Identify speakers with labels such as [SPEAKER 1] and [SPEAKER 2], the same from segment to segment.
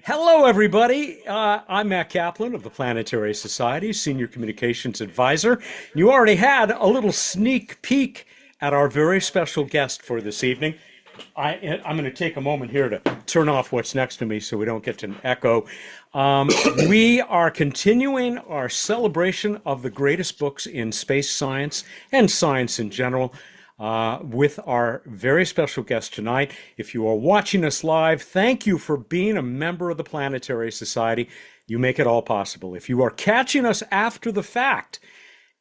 [SPEAKER 1] Hello, everybody. I'm Matt Kaplan of the Planetary Society, Senior Communications Advisor. You already had a little sneak peek at our very special guest for this evening. I'm going to take a moment here to turn off what's next to me so we don't get an echo. We are continuing our celebration of the greatest books in space science and science in general with our very special guest tonight. If you are watching us live, thank you for being a member of the Planetary Society. You make it all possible. If you are catching us after the fact,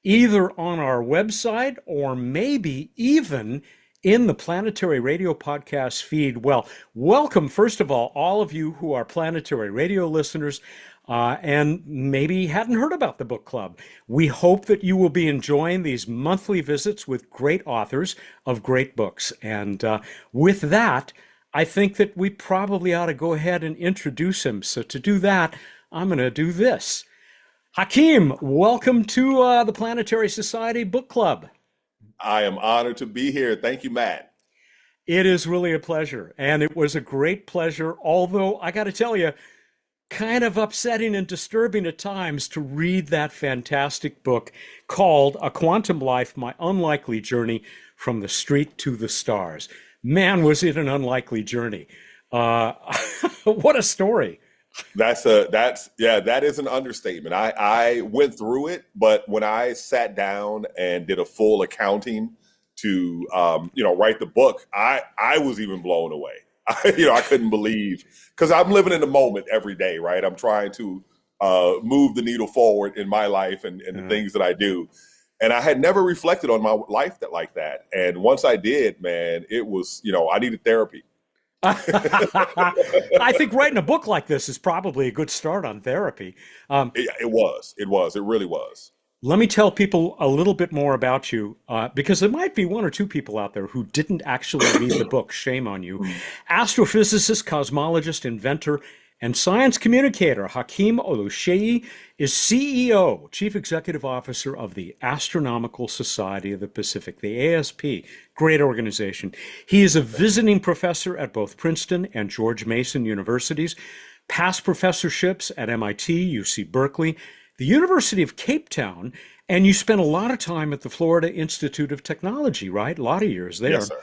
[SPEAKER 1] either on our website or maybe even in the Planetary Radio podcast feed, well, welcome, first of all of you who are Planetary Radio listeners and maybe hadn't heard about the book club. We hope that you will be enjoying these monthly visits with great authors of great books. And with that, I think that we probably ought to go ahead and introduce him. So to do that, I'm going to do this. Hakeem, welcome to the Planetary Society Book Club.
[SPEAKER 2] I am honored to be here. Thank you, Matt.
[SPEAKER 1] It is really a pleasure. And it was a great pleasure, although I got to tell you, kind of upsetting and disturbing at times to read that fantastic book called A Quantum Life, My Unlikely Journey from the Street to the Stars. Man, was it an unlikely journey. What a story.
[SPEAKER 2] That is an understatement. I went through it, but when I sat down and did a full accounting to write the book, I was even blown away. I couldn't believe, because I'm living in the moment every day, right? I'm trying to move the needle forward in my life and the things that I do. And I had never reflected on my life like that. And once I did, man, it was, I needed therapy.
[SPEAKER 1] I think writing a book like this is probably a good start on therapy.
[SPEAKER 2] It really was.
[SPEAKER 1] Let me tell people a little bit more about you, because there might be one or two people out there who didn't actually read the book. Shame on you. Astrophysicist, cosmologist, inventor, and science communicator Hakeem Oluseyi is CEO, Chief Executive Officer of the Astronomical Society of the Pacific, the ASP. Great organization. He is a visiting professor at both Princeton and George Mason universities, past professorships at MIT, UC Berkeley, the University of Cape Town, and you spent a lot of time at the Florida Institute of Technology, right? A lot of years there.
[SPEAKER 2] Yes, sir.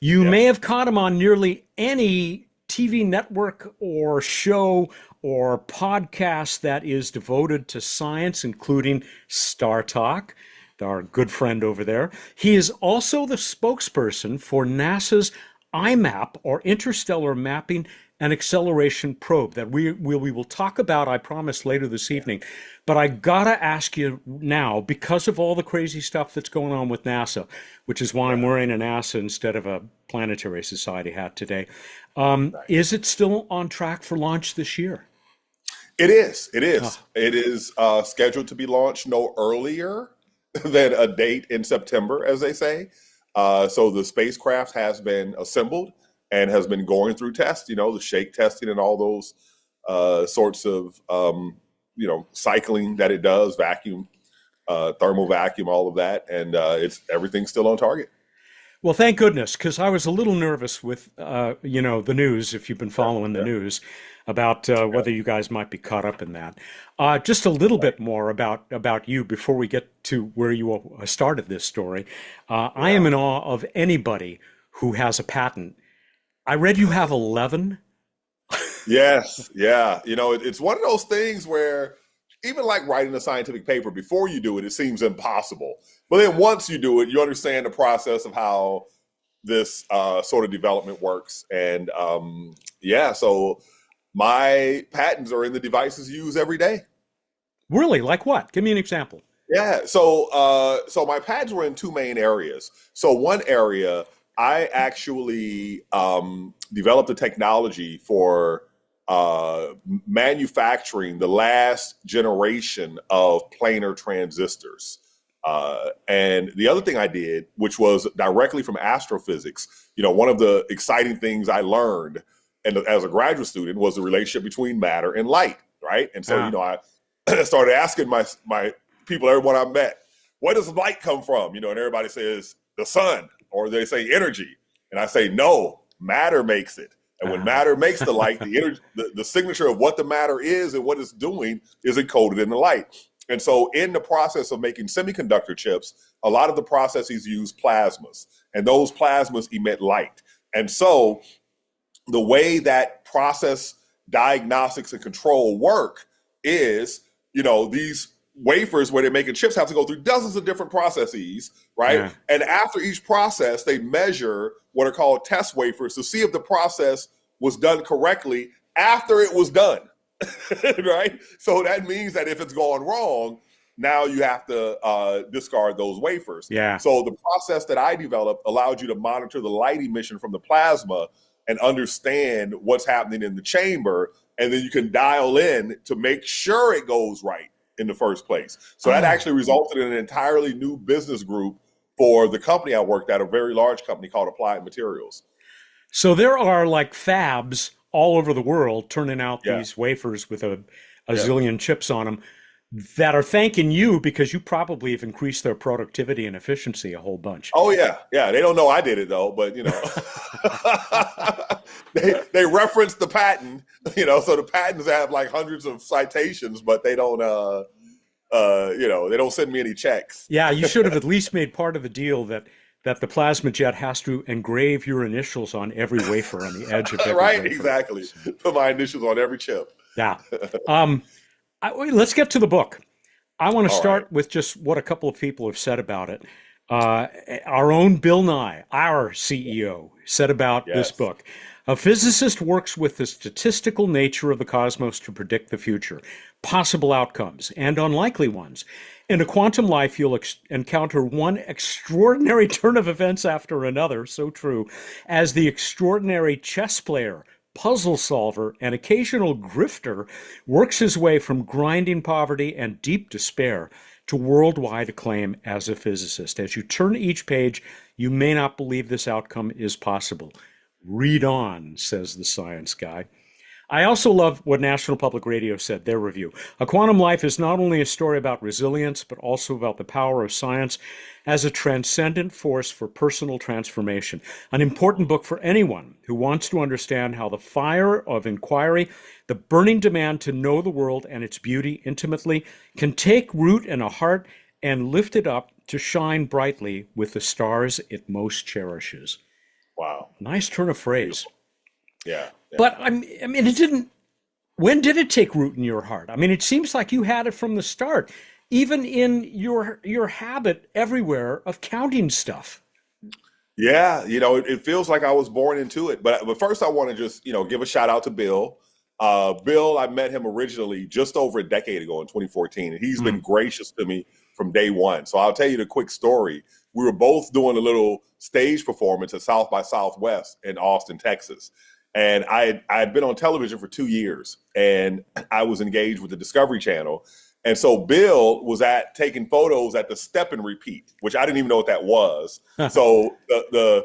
[SPEAKER 1] You may have caught him on nearly any TV network or show or podcast that is devoted to science, including Star Talk, our good friend over there. He is also the spokesperson for NASA's IMAP, or Interstellar Mapping and Acceleration Probe, that we will talk about, I promise, later this evening. But I gotta ask you now, because of all the crazy stuff that's going on with NASA, which is why I'm wearing a NASA instead of a Planetary Society hat today, is it still on track for launch this year?
[SPEAKER 2] It is. It is scheduled to be launched no earlier than a date in September, as they say. So the spacecraft has been assembled and has been going through tests, the shake testing and all those sorts of, cycling that it does, vacuum, thermal vacuum, all of that. And everything's still on target.
[SPEAKER 1] Well, thank goodness, because I was a little nervous with, the news, if you've been following the news, about whether you guys might be caught up in that. Just a little bit more about you before we get to where you started this story. I am in awe of anybody who has a patent. I read you have 11.
[SPEAKER 2] Yes. Yeah. It's one of those things where even like writing a scientific paper, before you do it, it seems impossible. But then once you do it, you understand the process of how this sort of development works. And so my patents are in the devices used every day.
[SPEAKER 1] Really? Like what? Give me an example.
[SPEAKER 2] Yeah. So my patents were in two main areas. So one area, I actually developed a technology for manufacturing the last generation of planar transistors. And the other thing I did, which was directly from astrophysics, one of the exciting things I learned and as a graduate student was the relationship between matter and light, right? And so, I started asking my people, everyone I met, where does light come from? And everybody says the sun, or they say energy. And I say, no, matter makes it. And when matter makes the light, the signature of what the matter is and what it's doing is encoded in the light. And so in the process of making semiconductor chips, a lot of the processes use plasmas, and those plasmas emit light. And so the way that process diagnostics and control work is, these wafers where they're making chips have to go through dozens of different processes, right?
[SPEAKER 1] Yeah.
[SPEAKER 2] And after each process, they measure what are called test wafers to see if the process was done correctly after it was done, right? So that means that if it's gone wrong, now you have to discard those wafers.
[SPEAKER 1] Yeah.
[SPEAKER 2] So the process that I developed allowed you to monitor the light emission from the plasma and understand what's happening in the chamber, and then you can dial in to make sure it goes right in the first place. So that actually resulted in an entirely new business group for the company I worked at, a very large company called Applied Materials.
[SPEAKER 1] So there are like fabs all over the world turning out
[SPEAKER 2] Yeah.
[SPEAKER 1] these wafers with a zillion chips on them that are thanking you because you probably have increased their productivity and efficiency a whole bunch.
[SPEAKER 2] Oh yeah. They don't know I did it though, but they reference the patent, so the patents have like hundreds of citations, but they don't they don't send me any checks.
[SPEAKER 1] Yeah, you should have at least made part of the deal that the plasma jet has to engrave your initials on every wafer on the edge of every
[SPEAKER 2] Right,
[SPEAKER 1] wafer.
[SPEAKER 2] exactly. Put my initials on every chip.
[SPEAKER 1] Yeah. Let's get to the book. I want to
[SPEAKER 2] All
[SPEAKER 1] start
[SPEAKER 2] right.
[SPEAKER 1] with just what a couple of people have said about it. Our own Bill Nye, our CEO, said about this
[SPEAKER 2] Yes.
[SPEAKER 1] book. A physicist works with the statistical nature of the cosmos to predict the future, possible outcomes, and unlikely ones. In a quantum life, you'll encounter one extraordinary turn of events after another, so true, as the extraordinary chess player, puzzle solver, and occasional grifter works his way from grinding poverty and deep despair to worldwide acclaim as a physicist. As you turn each page, you may not believe this outcome is possible. Read on, says the science guy. I also love what National Public Radio said, their review. A Quantum Life is not only a story about resilience, but also about the power of science as a transcendent force for personal transformation. An important book for anyone who wants to understand how the fire of inquiry, the burning demand to know the world and its beauty intimately, can take root in a heart and lift it up to shine brightly with the stars it most cherishes.
[SPEAKER 2] Wow.
[SPEAKER 1] Nice turn of phrase.
[SPEAKER 2] Yeah.
[SPEAKER 1] But I mean, it didn't. When did it take root in your heart? I mean, it seems like you had it from the start, even in your habit everywhere of counting stuff.
[SPEAKER 2] Yeah, it feels like I was born into it. But first, I want to just give a shout out to Bill. Bill, I met him originally just over a decade ago in 2014, and he's been gracious to me from day one. So I'll tell you the quick story. We were both doing a little stage performance at South by Southwest in Austin, Texas. And I had been on television for 2 years, and I was engaged with the Discovery Channel. And so Bill was taking photos at the step and repeat, which I didn't even know what that was. So the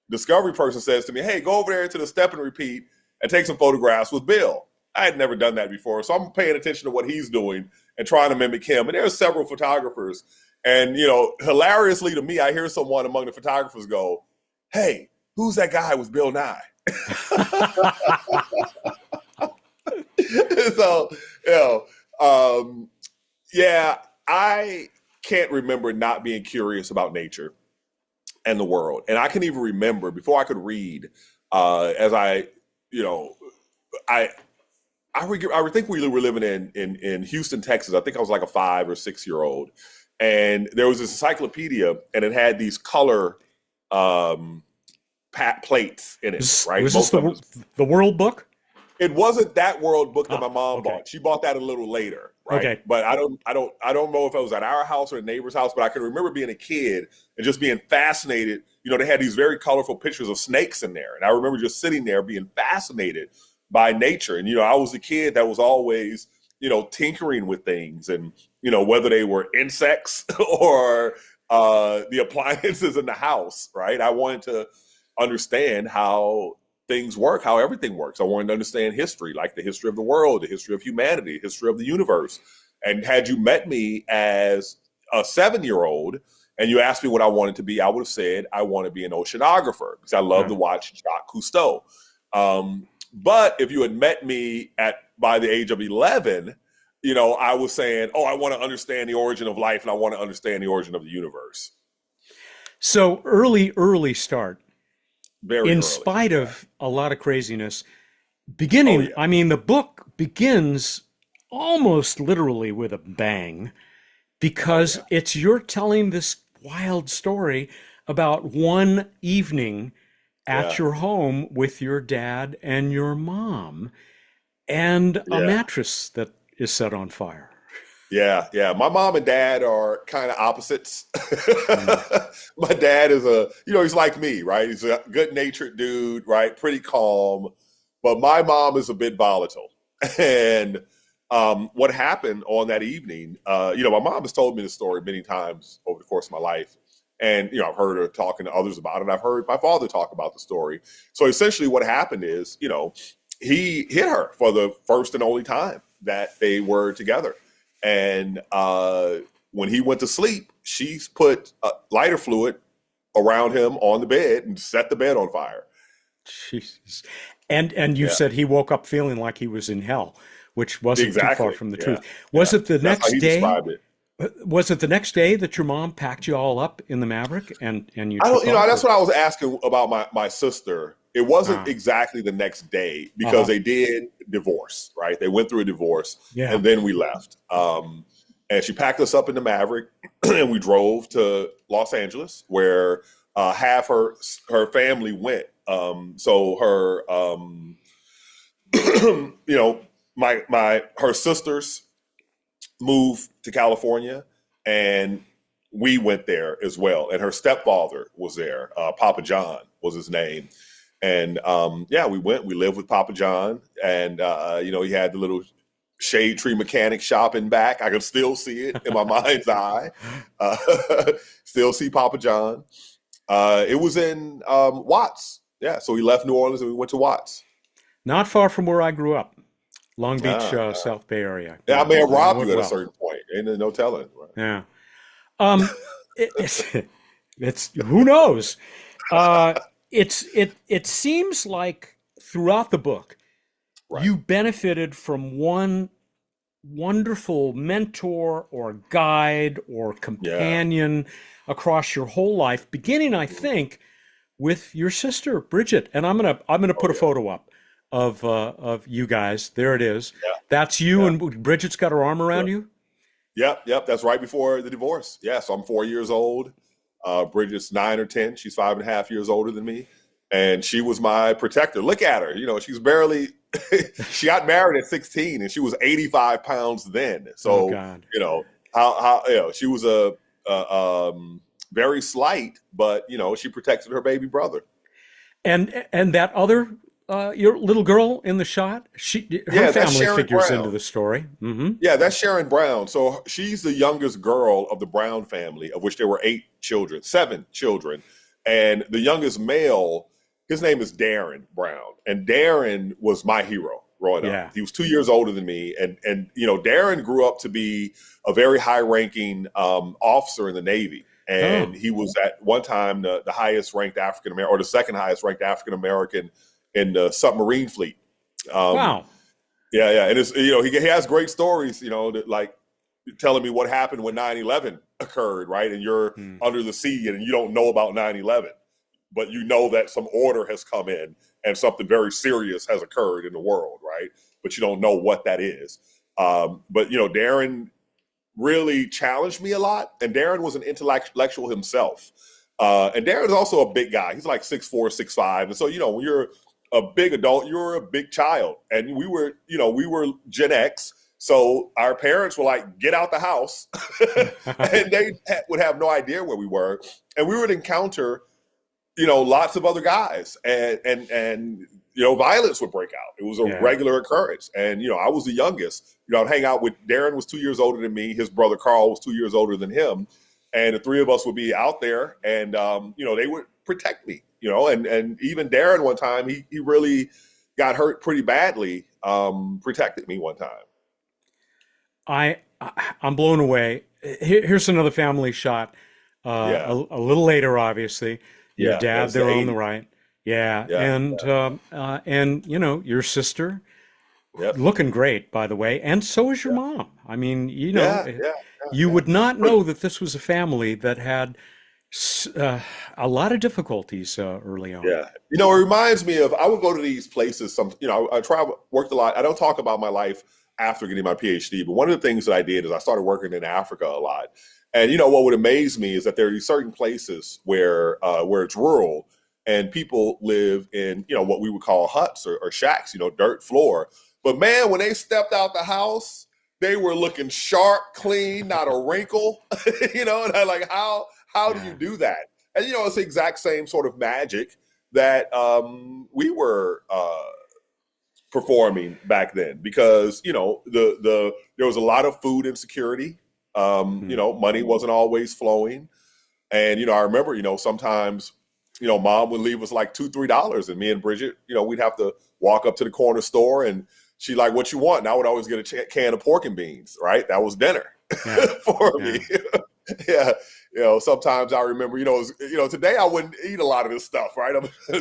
[SPEAKER 2] Discovery person says to me, "Hey, go over there to the step and repeat and take some photographs with Bill." I had never done that before. So I'm paying attention to what he's doing and trying to mimic him. And there are several photographers. And, hilariously to me, I hear someone among the photographers go, "Hey, who's that guy with Bill Nye?" So, I can't remember not being curious about nature and the world. And I can even remember before I could read, as I think we were living in Houston, Texas. I think I was like a 5 or 6 year old. And there was this encyclopedia, and it had these color plates in it, right?
[SPEAKER 1] Was this the World Book?
[SPEAKER 2] It wasn't that World Book that my mom bought. She bought that a little later, right?
[SPEAKER 1] Okay.
[SPEAKER 2] But I don't know if it was at our house or a neighbor's house, but I can remember being a kid and just being fascinated. They had these very colorful pictures of snakes in there. And I remember just sitting there being fascinated by nature. And, I was a kid that was always, tinkering with things and, whether they were insects or the appliances in the house, right? I wanted to understand how things work, how everything works. I wanted to understand history, like the history of the world, the history of humanity, the history of the universe. And had you met me as a 7-year-old and you asked me what I wanted to be, I would have said I want to be an oceanographer because I love to watch Jacques Cousteau. But if you had met me by the age of 11, I was saying, oh, I want to understand the origin of life and I want to understand the origin of the universe.
[SPEAKER 1] So early start,
[SPEAKER 2] Very
[SPEAKER 1] in
[SPEAKER 2] early.
[SPEAKER 1] spite
[SPEAKER 2] Yeah.
[SPEAKER 1] of a lot of craziness.
[SPEAKER 2] Oh,
[SPEAKER 1] Beginning,
[SPEAKER 2] yeah.
[SPEAKER 1] I mean, the book begins almost literally with a bang
[SPEAKER 2] Oh,
[SPEAKER 1] because
[SPEAKER 2] yeah.
[SPEAKER 1] it's you're telling this wild story about one evening at
[SPEAKER 2] Yeah.
[SPEAKER 1] your home with your dad and your mom and a
[SPEAKER 2] Yeah.
[SPEAKER 1] mattress that is set on fire.
[SPEAKER 2] Yeah, yeah. My mom and dad are kind of opposites.
[SPEAKER 1] Mm.
[SPEAKER 2] My dad is he's like me, right? He's a good-natured dude, right? Pretty calm. But my mom is a bit volatile. And what happened on that evening, my mom has told me the story many times over the course of my life. And, I've heard her talking to others about it. I've heard my father talk about the story. So essentially what happened is, he hit her for the first and only time that they were together. And when he went to sleep, she's put lighter fluid around him on the bed and set the bed on fire.
[SPEAKER 1] Jesus. And you
[SPEAKER 2] Yeah,
[SPEAKER 1] said he woke up feeling like he was in hell, which wasn't too far
[SPEAKER 2] exactly.
[SPEAKER 1] from the
[SPEAKER 2] Yeah,
[SPEAKER 1] truth.
[SPEAKER 2] yeah.
[SPEAKER 1] Was it the
[SPEAKER 2] That's how
[SPEAKER 1] next
[SPEAKER 2] he
[SPEAKER 1] day?
[SPEAKER 2] described it.
[SPEAKER 1] Was it the next day that your mom packed you all up in the Maverick and you
[SPEAKER 2] I don't,
[SPEAKER 1] took off?
[SPEAKER 2] that's
[SPEAKER 1] Or
[SPEAKER 2] what I was asking about my sister. It wasn't
[SPEAKER 1] ah,
[SPEAKER 2] exactly the next day because
[SPEAKER 1] uh-huh.
[SPEAKER 2] they did divorce, right? They went through a divorce
[SPEAKER 1] Yeah.
[SPEAKER 2] and then we left. And she packed us up in the Maverick and we drove to Los Angeles where half her family went. So her, her sisters moved to California and we went there as well. And her stepfather was there. Papa John was his name. And we went, we lived with Papa John and, he had the little shade tree mechanic shop in back. I can still see it in my mind's eye. Uh, still see Papa John. It was in Watts. Yeah. So we left New Orleans and we went to Watts.
[SPEAKER 1] Not far from where I grew up, Long Beach,
[SPEAKER 2] Ah,
[SPEAKER 1] South Bay area.
[SPEAKER 2] yeah, I
[SPEAKER 1] Yeah,
[SPEAKER 2] may have
[SPEAKER 1] I know
[SPEAKER 2] robbed
[SPEAKER 1] it
[SPEAKER 2] you at a
[SPEAKER 1] well.
[SPEAKER 2] certain point. Ain't no telling. Right?
[SPEAKER 1] Yeah. Um, it's who knows. Uh, it seems like throughout the book
[SPEAKER 2] Right.
[SPEAKER 1] you benefited from one wonderful mentor or guide or
[SPEAKER 2] Yeah.
[SPEAKER 1] companion across your whole life, beginning, I
[SPEAKER 2] Mhm.
[SPEAKER 1] think, with your sister Bridget. And I'm gonna
[SPEAKER 2] Oh
[SPEAKER 1] put a
[SPEAKER 2] yeah.
[SPEAKER 1] photo up of you guys. There it is.
[SPEAKER 2] Yeah.
[SPEAKER 1] That's you,
[SPEAKER 2] Yeah.
[SPEAKER 1] and Bridget's got her arm around
[SPEAKER 2] Right.
[SPEAKER 1] you.
[SPEAKER 2] Yep. Yep. That's right before the divorce. Yeah. So I'm 4 years old. Bridget's 9 or 10. She's 5.5 years older than me. And she was my protector. Look at her. She's barely, she got married at 16 and she was 85 pounds then.
[SPEAKER 1] Oh
[SPEAKER 2] So,
[SPEAKER 1] God.
[SPEAKER 2] she was very slight, but, she protected her baby brother.
[SPEAKER 1] And that other your little girl in the shot, her
[SPEAKER 2] Yeah. That's
[SPEAKER 1] family
[SPEAKER 2] Sharon
[SPEAKER 1] figures into
[SPEAKER 2] Brown.
[SPEAKER 1] the story. Hmm.
[SPEAKER 2] Yeah, that's Sharon Brown. So she's the youngest girl of the Brown family, of which there were 7 children. And the youngest male, his name is Darren Brown. And Darren was my hero growing up.
[SPEAKER 1] Yeah.
[SPEAKER 2] He was 2 years older than me. And Darren grew up to be a very high ranking officer in the Navy. And
[SPEAKER 1] Oh,
[SPEAKER 2] he was at one time the highest ranked African American, or the second highest ranked African American in the submarine fleet. Um,
[SPEAKER 1] wow.
[SPEAKER 2] yeah, yeah, and it's he has great stories, that, like telling me what happened when 9/11 occurred, right? And you're
[SPEAKER 1] Hmm.
[SPEAKER 2] under the sea and you don't know about 9/11, but you know that some order has come in and something very serious has occurred in the world, right? But you don't know what that is. But Darren really challenged me a lot, and Darren was an intellectual himself. And Darren's also a big guy. He's like 6'4", 6'5", and so when you're a big adult, you're a big child. And we were Gen X, so our parents were like, "Get out the house," and they would have no idea where we were, and we would encounter lots of other guys, and violence would break out. It was a
[SPEAKER 1] Yeah.
[SPEAKER 2] regular occurrence, and I was the youngest. I'd hang out with Darren was 2 years older than me. His brother Carl was 2 years older than him, and the three of us would be out there, and they would protect me. And even Darren one time he really got hurt pretty badly. Protected me one time.
[SPEAKER 1] I'm blown away. Here's another family shot.
[SPEAKER 2] Yeah,
[SPEAKER 1] A little later, obviously. Your
[SPEAKER 2] yeah.
[SPEAKER 1] dad
[SPEAKER 2] That's the
[SPEAKER 1] there on the
[SPEAKER 2] '80s.
[SPEAKER 1] right. Yeah,
[SPEAKER 2] Yeah.
[SPEAKER 1] and you know, your sister
[SPEAKER 2] Yep.
[SPEAKER 1] looking great, by the way, and so is your
[SPEAKER 2] Yeah.
[SPEAKER 1] mom. I mean, you know,
[SPEAKER 2] Yeah. Yeah.
[SPEAKER 1] you
[SPEAKER 2] Yeah.
[SPEAKER 1] would not
[SPEAKER 2] But
[SPEAKER 1] know that this was a family that had s- uh, a lot of difficulties early on.
[SPEAKER 2] yeah, it reminds me of I would go to these places. I travel, worked a lot. I don't talk about my life after getting my PhD, but one of the things that I did is I started working in Africa a lot. And what would amaze me is that there are these certain places where it's rural and people live in what we would call huts or shacks, dirt floor. But man, when they stepped out the house, they were looking sharp, clean, not a wrinkle. And I like how do you
[SPEAKER 1] Yeah,
[SPEAKER 2] do that? And it's the exact same sort of magic that we were performing back then, because there was a lot of food insecurity.
[SPEAKER 1] hmm.
[SPEAKER 2] Money wasn't always flowing, and I remember sometimes mom would leave us like $2-3, and me and Bridget we'd have to walk up to the corner store, and she like, what you want? And I would always get a can of pork and beans. Right, that was dinner
[SPEAKER 1] Yeah,
[SPEAKER 2] for me.
[SPEAKER 1] yeah.
[SPEAKER 2] Yeah, sometimes I remember, today I wouldn't eat a lot of this stuff, right?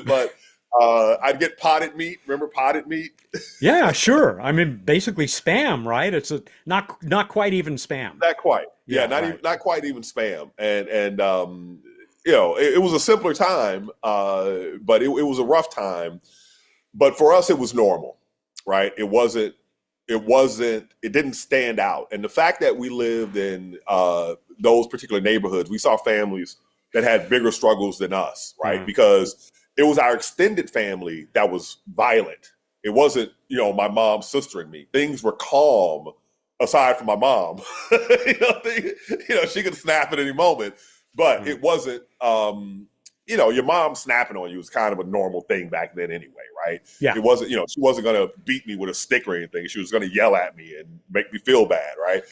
[SPEAKER 2] But I'd get potted meat. Remember potted meat?
[SPEAKER 1] Yeah, sure. I mean, basically spam, right? It's not quite even spam.
[SPEAKER 2] Not quite. Yeah,
[SPEAKER 1] Yeah, right.
[SPEAKER 2] not quite even spam. And it was a simpler time, but it was a rough time. But for us, it was normal, right? It didn't stand out. And the fact that we lived in those particular neighborhoods, we saw families that had bigger struggles than us, right?
[SPEAKER 1] Uh,
[SPEAKER 2] Because it was our extended family that was violent. It wasn't, my mom's sister and me. Things were calm aside from my mom. She could snap at any moment, but
[SPEAKER 1] uh,
[SPEAKER 2] it wasn't, your mom snapping on you was kind of a normal thing back then anyway, right?
[SPEAKER 1] yeah.
[SPEAKER 2] It wasn't, she wasn't going to beat me with a stick or anything. She was going to yell at me and make me feel bad, right?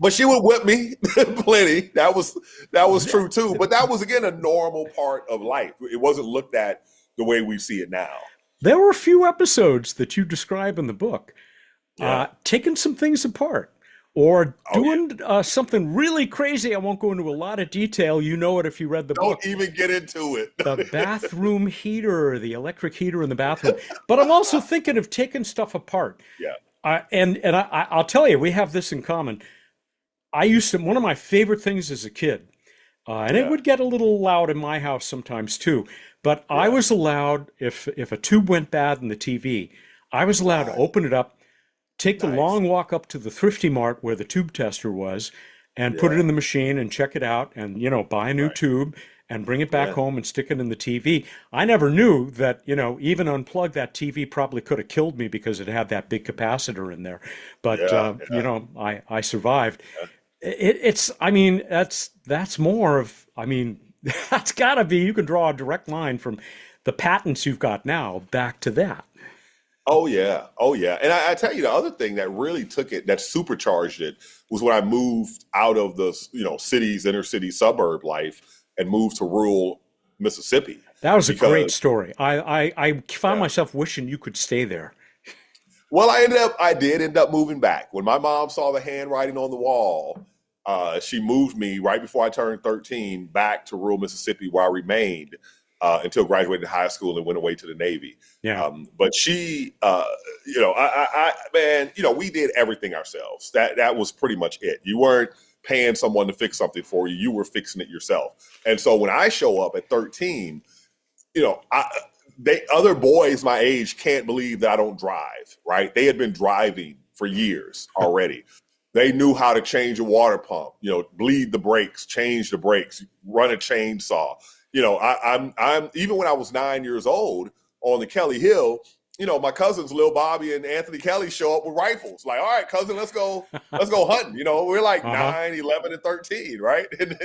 [SPEAKER 2] But she would whip me plenty. That was true too. But that was again a normal part of life. It wasn't looked at the way we see it now.
[SPEAKER 1] There were a few episodes that you describe in the book,
[SPEAKER 2] Yeah.
[SPEAKER 1] taking some things apart or
[SPEAKER 2] Oh yeah.
[SPEAKER 1] doing something really crazy. I won't go into a lot of detail. You know it if you read the
[SPEAKER 2] Don't
[SPEAKER 1] book.
[SPEAKER 2] even get into it.
[SPEAKER 1] The bathroom heater, the electric heater in the bathroom. But I'm also thinking of taking stuff apart.
[SPEAKER 2] Yeah.
[SPEAKER 1] I'll tell you, we have this in common. I used to, one of my favorite things as a kid, and it
[SPEAKER 2] Yeah.
[SPEAKER 1] would get a little loud in my house sometimes too, but I
[SPEAKER 2] Yeah.
[SPEAKER 1] was allowed, if a tube went bad in the TV, I was allowed to
[SPEAKER 2] Right.
[SPEAKER 1] open it up, take the
[SPEAKER 2] Nice.
[SPEAKER 1] long walk up to the Thrifty Mart where the tube tester was, and put it
[SPEAKER 2] Yeah.
[SPEAKER 1] in the machine and check it out and, buy a new
[SPEAKER 2] Right.
[SPEAKER 1] tube and bring it back
[SPEAKER 2] Yeah.
[SPEAKER 1] home and stick it in the TV. I never knew that, even unplug that TV probably could have killed me because it had that big capacitor in there. But,
[SPEAKER 2] Yeah. Yeah.
[SPEAKER 1] I survived. I mean, that's more of, I mean, that's gotta be, you can draw a direct line from the patents you've got now back to that.
[SPEAKER 2] Oh yeah, oh yeah. And I tell you, the other thing that really took it, that supercharged it, was when I moved out of the cities, inner city, suburb life, and moved to rural Mississippi.
[SPEAKER 1] That was a great
[SPEAKER 2] Because
[SPEAKER 1] story. I found
[SPEAKER 2] yeah,
[SPEAKER 1] myself wishing you could stay there.
[SPEAKER 2] well, I did end up moving back when my mom saw the handwriting on the wall. She moved me right before I turned 13 back to rural Mississippi, where I remained until graduated high school and went away to the Navy.
[SPEAKER 1] Yeah.
[SPEAKER 2] But she, man, we did everything ourselves. That was pretty much it. You weren't paying someone to fix something for you; you were fixing it yourself. And so when I show up at 13, other boys my age can't believe that I don't drive. Right? They had been driving for years already. They knew how to change a water pump, bleed the brakes, change the brakes, run a chainsaw. I'm even when I was 9 years old on the Kelly Hill, my cousins, Lil Bobby and Anthony Kelly, show up with rifles. Like, all right, cousin, let's go hunting. We're like
[SPEAKER 1] Uh-huh.
[SPEAKER 2] 9, 11, and 13, right? And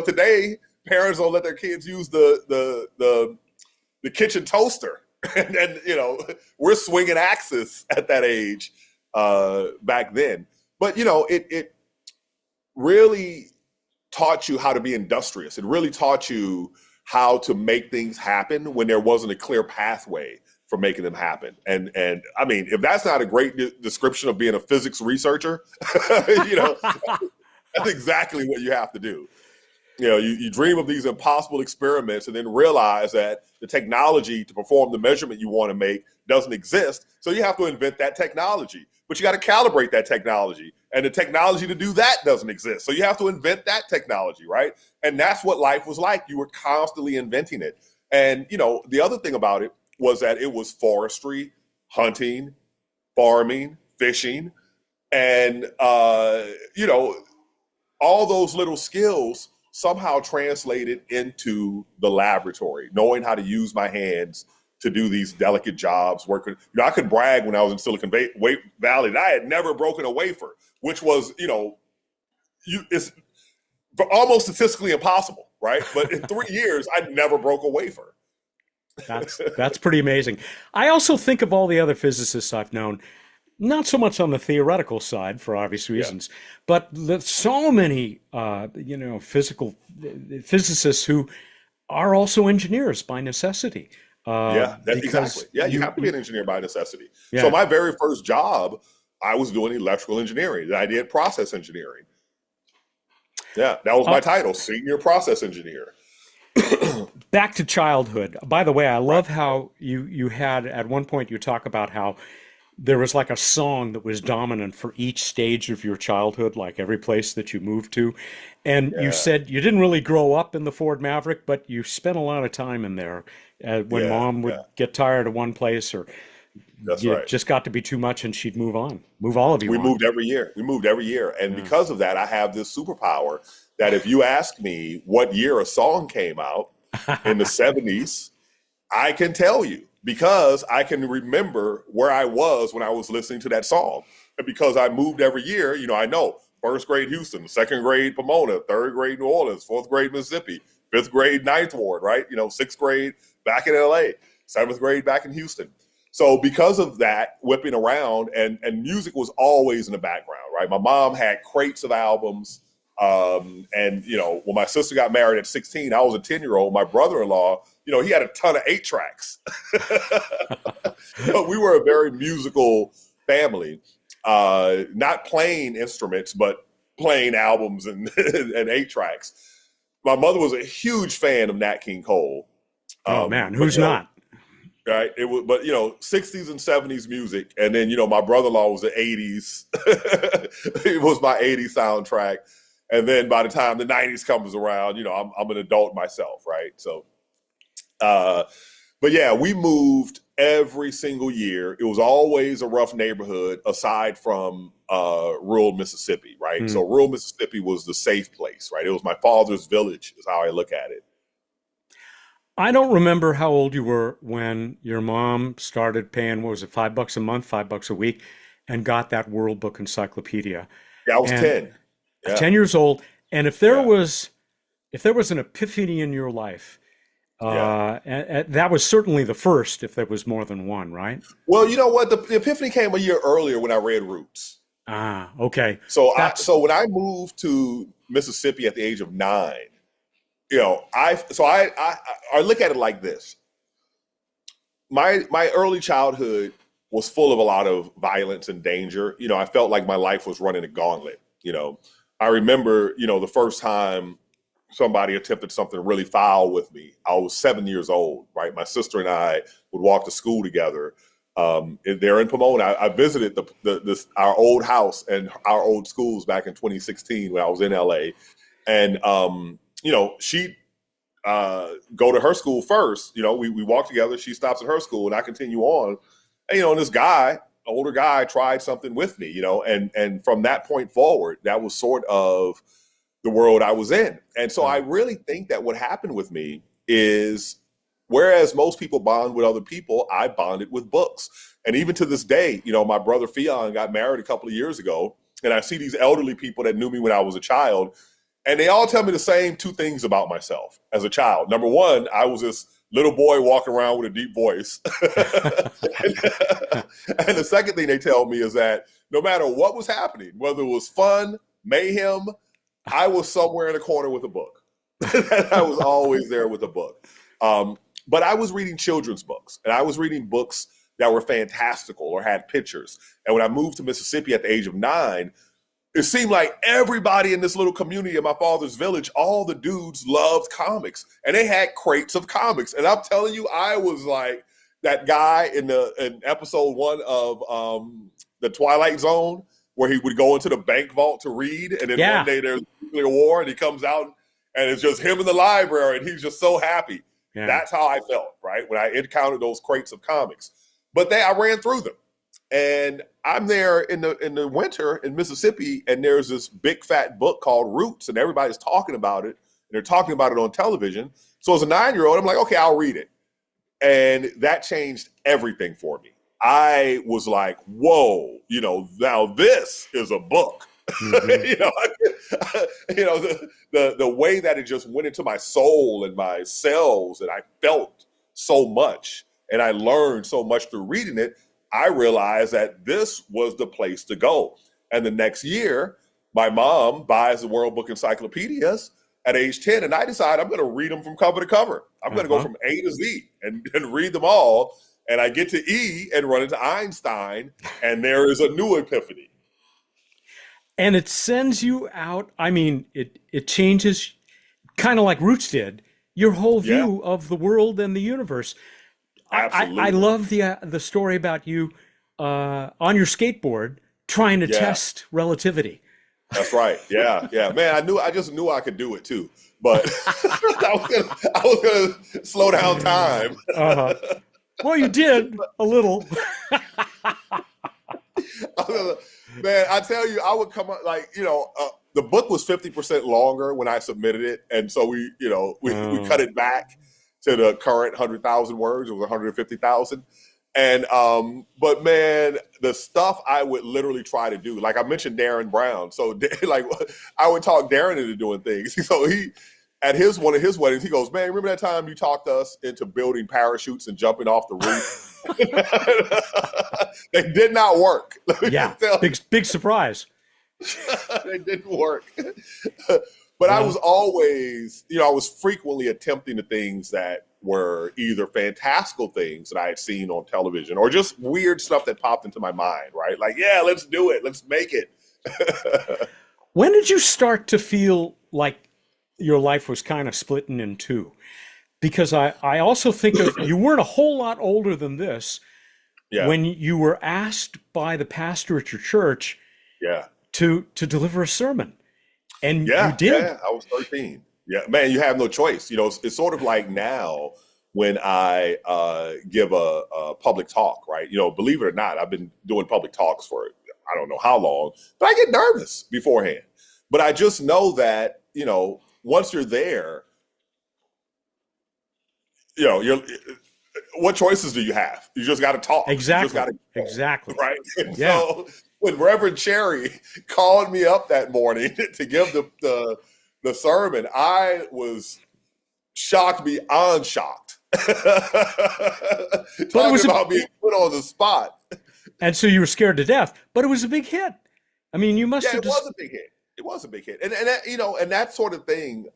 [SPEAKER 2] today parents don't let their kids use the kitchen toaster, and we're swinging axes at that age back then. But it really taught you how to be industrious. It really taught you how to make things happen when there wasn't a clear pathway for making them happen. And I mean, if that's not a great description of being a physics researcher, you know, that's exactly what you have to do. You dream of these impossible experiments and then realize that the technology to perform the measurement you want to make doesn't exist. So you have to invent that technology, but you got to calibrate that technology, and the technology to do that doesn't exist. So you have to invent that technology, right? And that's what life was like. You were constantly inventing it. And, the other thing about it was that it was forestry, hunting, farming, fishing, and, all those little skills somehow translated into the laboratory, knowing how to use my hands to do these delicate jobs. Working, I could brag when I was in Silicon Valley that I had never broken a wafer, which was, it's almost statistically impossible, right? But in 3 years, I never broke a wafer.
[SPEAKER 1] That's pretty amazing. I also think of all the other physicists I've known, not so much on the theoretical side for obvious
[SPEAKER 2] Yeah,
[SPEAKER 1] reasons, but so many, physical physicists who are also engineers by necessity,
[SPEAKER 2] yeah, exactly.
[SPEAKER 1] because
[SPEAKER 2] Yeah, you have to be an engineer by necessity. So
[SPEAKER 1] yeah.
[SPEAKER 2] my very first job, I was doing electrical engineering. I did process engineering. Yeah, that was
[SPEAKER 1] Uh,
[SPEAKER 2] my title, senior process engineer.
[SPEAKER 1] Back to childhood. By the way, I
[SPEAKER 2] Right.
[SPEAKER 1] love how you had at one point you talk about how there was like a song that was dominant for each stage of your childhood, like every place that you moved to. And you
[SPEAKER 2] Yeah,
[SPEAKER 1] said you didn't really grow up in the Ford Maverick, but you spent a lot of time in there. When
[SPEAKER 2] yeah,
[SPEAKER 1] mom
[SPEAKER 2] yeah.
[SPEAKER 1] would get tired of one place or
[SPEAKER 2] That's
[SPEAKER 1] it
[SPEAKER 2] right.
[SPEAKER 1] just got to be too much and she'd move on, move all of you
[SPEAKER 2] We
[SPEAKER 1] on.
[SPEAKER 2] moved every year. We moved every year. And
[SPEAKER 1] Yeah.
[SPEAKER 2] because of that, I have this superpower that if you ask me what year a song came out in the 70s, I can tell you because I can remember where I was when I was listening to that song. And because I moved every year, I know first grade Houston, second grade Pomona, third grade New Orleans, fourth grade Mississippi, fifth grade Ninth Ward, right? Sixth grade back in LA, seventh grade back in Houston. So because of that, whipping around and music was always in the background, right? My mom had crates of albums. And when my sister got married at 16, I was a 10-year-old. My brother-in-law, he had a ton of 8 tracks. So we were a very musical family, not playing instruments, but playing albums and, and 8 tracks. My mother was a huge fan of Nat King Cole.
[SPEAKER 1] Oh man,
[SPEAKER 2] But
[SPEAKER 1] who's not?
[SPEAKER 2] right, it was, but 60s and 70s music, and then my brother-in-law was the 80s. It was my 80s soundtrack, and then by the time the 90s comes around, I'm an adult myself, right? So, uh, but yeah, we moved every single year. It was always a rough neighborhood, aside from rural Mississippi, right?
[SPEAKER 1] Hmm.
[SPEAKER 2] So rural Mississippi was the safe place, right? It was my father's village, is how I look at it.
[SPEAKER 1] I don't remember how old you were when your mom started paying, what was it, $5 a month, $5 a week, and got that World Book Encyclopedia.
[SPEAKER 2] Yeah, I was
[SPEAKER 1] And
[SPEAKER 2] 10. Yeah,
[SPEAKER 1] 10 years old. And
[SPEAKER 2] yeah,
[SPEAKER 1] if there was an epiphany in your life,
[SPEAKER 2] yeah.
[SPEAKER 1] that was certainly the first, if there was more than one, right?
[SPEAKER 2] Well, you know what? The epiphany came a year earlier when I read Roots.
[SPEAKER 1] Ah, okay.
[SPEAKER 2] So
[SPEAKER 1] That's
[SPEAKER 2] so when I moved to Mississippi at the age of 9, I look at it like this. My early childhood was full of a lot of violence and danger. I felt like my life was running a gauntlet. I remember, the first time somebody attempted something really foul with me. I was 7 years old, right? My sister and I would walk to school together. There in Pomona, I visited our old house and our old schools back in 2016 when I was in LA, and she go to her school first. We walk together. She stops at her school, and I continue on. And this guy, older guy, tried something with me. And from that point forward, that was sort of the world I was in. And so I
[SPEAKER 1] right.
[SPEAKER 2] really think that what happened with me is, whereas most people bond with other people, I bonded with books. And even to this day, my brother Fion got married a couple of years ago, and I see these elderly people that knew me when I was a child, and they all tell me the same two things about myself as a child. Number one, I was this little boy walking around with a deep voice. And the second thing they tell me is that no matter what was happening, whether it was fun, mayhem, I was somewhere in a corner with a book. I was always there with a book. But I was reading children's books, and I was reading books that were fantastical or had pictures. And when I moved to Mississippi at the age of 9, it seemed like everybody in this little community in my father's village, all the dudes loved comics, and they had crates of comics. And I'm telling you, I was like that guy in episode 1 of the Twilight Zone, where he would go into the bank vault to read, and then one day there's nuclear war, and he comes out, and it's just him in the library, and he's just so happy. Yeah. That's how I felt, right, when I encountered those crates of comics. But I ran through them. And I'm there in the winter in Mississippi, and there's this big fat book called Roots, and everybody's talking about it, and they're talking about it on television. So as a 9-year-old, I'm like, okay, I'll read it. And that changed everything for me. I was like, whoa, now this is a book. Mm-hmm. The way that it just went into my soul and my cells, and I felt so much, and I learned so much through reading it. I realized that this was the place to go. And the next year, my mom buys the World Book Encyclopedias at age 10, and I decide I'm going to read them from cover to cover. I'm going to go from A to Z and read them all. And I get to E and run into Einstein, and there is a new epiphany.
[SPEAKER 1] And it sends you out. I mean, it changes, kind of like Roots did, your whole view of the world and the universe. I love the story about you on your skateboard trying to test relativity.
[SPEAKER 2] That's right. Yeah. Man, I just knew I could do it too, but I was gonna slow down time.
[SPEAKER 1] Well, you did a little.
[SPEAKER 2] Man, I tell you, I would come up the book was 50% longer when I submitted it, and so we cut it back to the current 100,000 words. It was 150,000. And, but man, the stuff I would literally try to do, like I mentioned Darren Brown. So like I would talk Darren into doing things. So at one of his weddings, he goes, man, remember that time you talked us into building parachutes and jumping off the roof? They did not work.
[SPEAKER 1] Yeah, big surprise.
[SPEAKER 2] They didn't work. But I was always, I was frequently attempting the things that were either fantastical things that I had seen on television or just weird stuff that popped into my mind, right? Like, yeah, let's do it. Let's make it.
[SPEAKER 1] When did you start to feel like your life was kind of splitting in two? Because I also think of, you weren't a whole lot older than this when you were asked by the pastor at your church to deliver a sermon. And you did.
[SPEAKER 2] Yeah, I was 13. Yeah, man, you have no choice. It's sort of like now when I give a public talk, right? Believe it or not, I've been doing public talks for I don't know how long, but I get nervous beforehand. But I just know that, once you're there, what choices do you have? You just got to talk.
[SPEAKER 1] Exactly.
[SPEAKER 2] You just gotta
[SPEAKER 1] exactly.
[SPEAKER 2] Right. And so when Reverend Cherry called me up that morning to give the sermon, I was shocked beyond shocked. Talking about being put on the spot.
[SPEAKER 1] And so you were scared to death, but it was a big hit. I mean, you must have.
[SPEAKER 2] It was a big hit. It was a big hit, and that, and that sort of thing.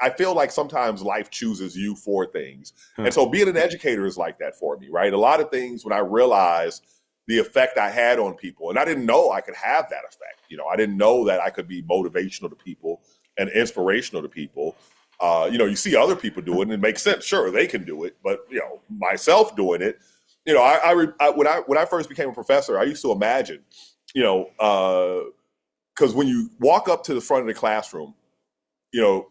[SPEAKER 2] I feel like sometimes life chooses you for things, and so being an educator is like that for me, right? A lot of things when I realized the effect I had on people, and I didn't know I could have that effect. I didn't know that I could be motivational to people and inspirational to people. You see other people do it, and it makes sense. Sure, they can do it, but myself doing it. When I first became a professor, I used to imagine, because when you walk up to the front of the classroom,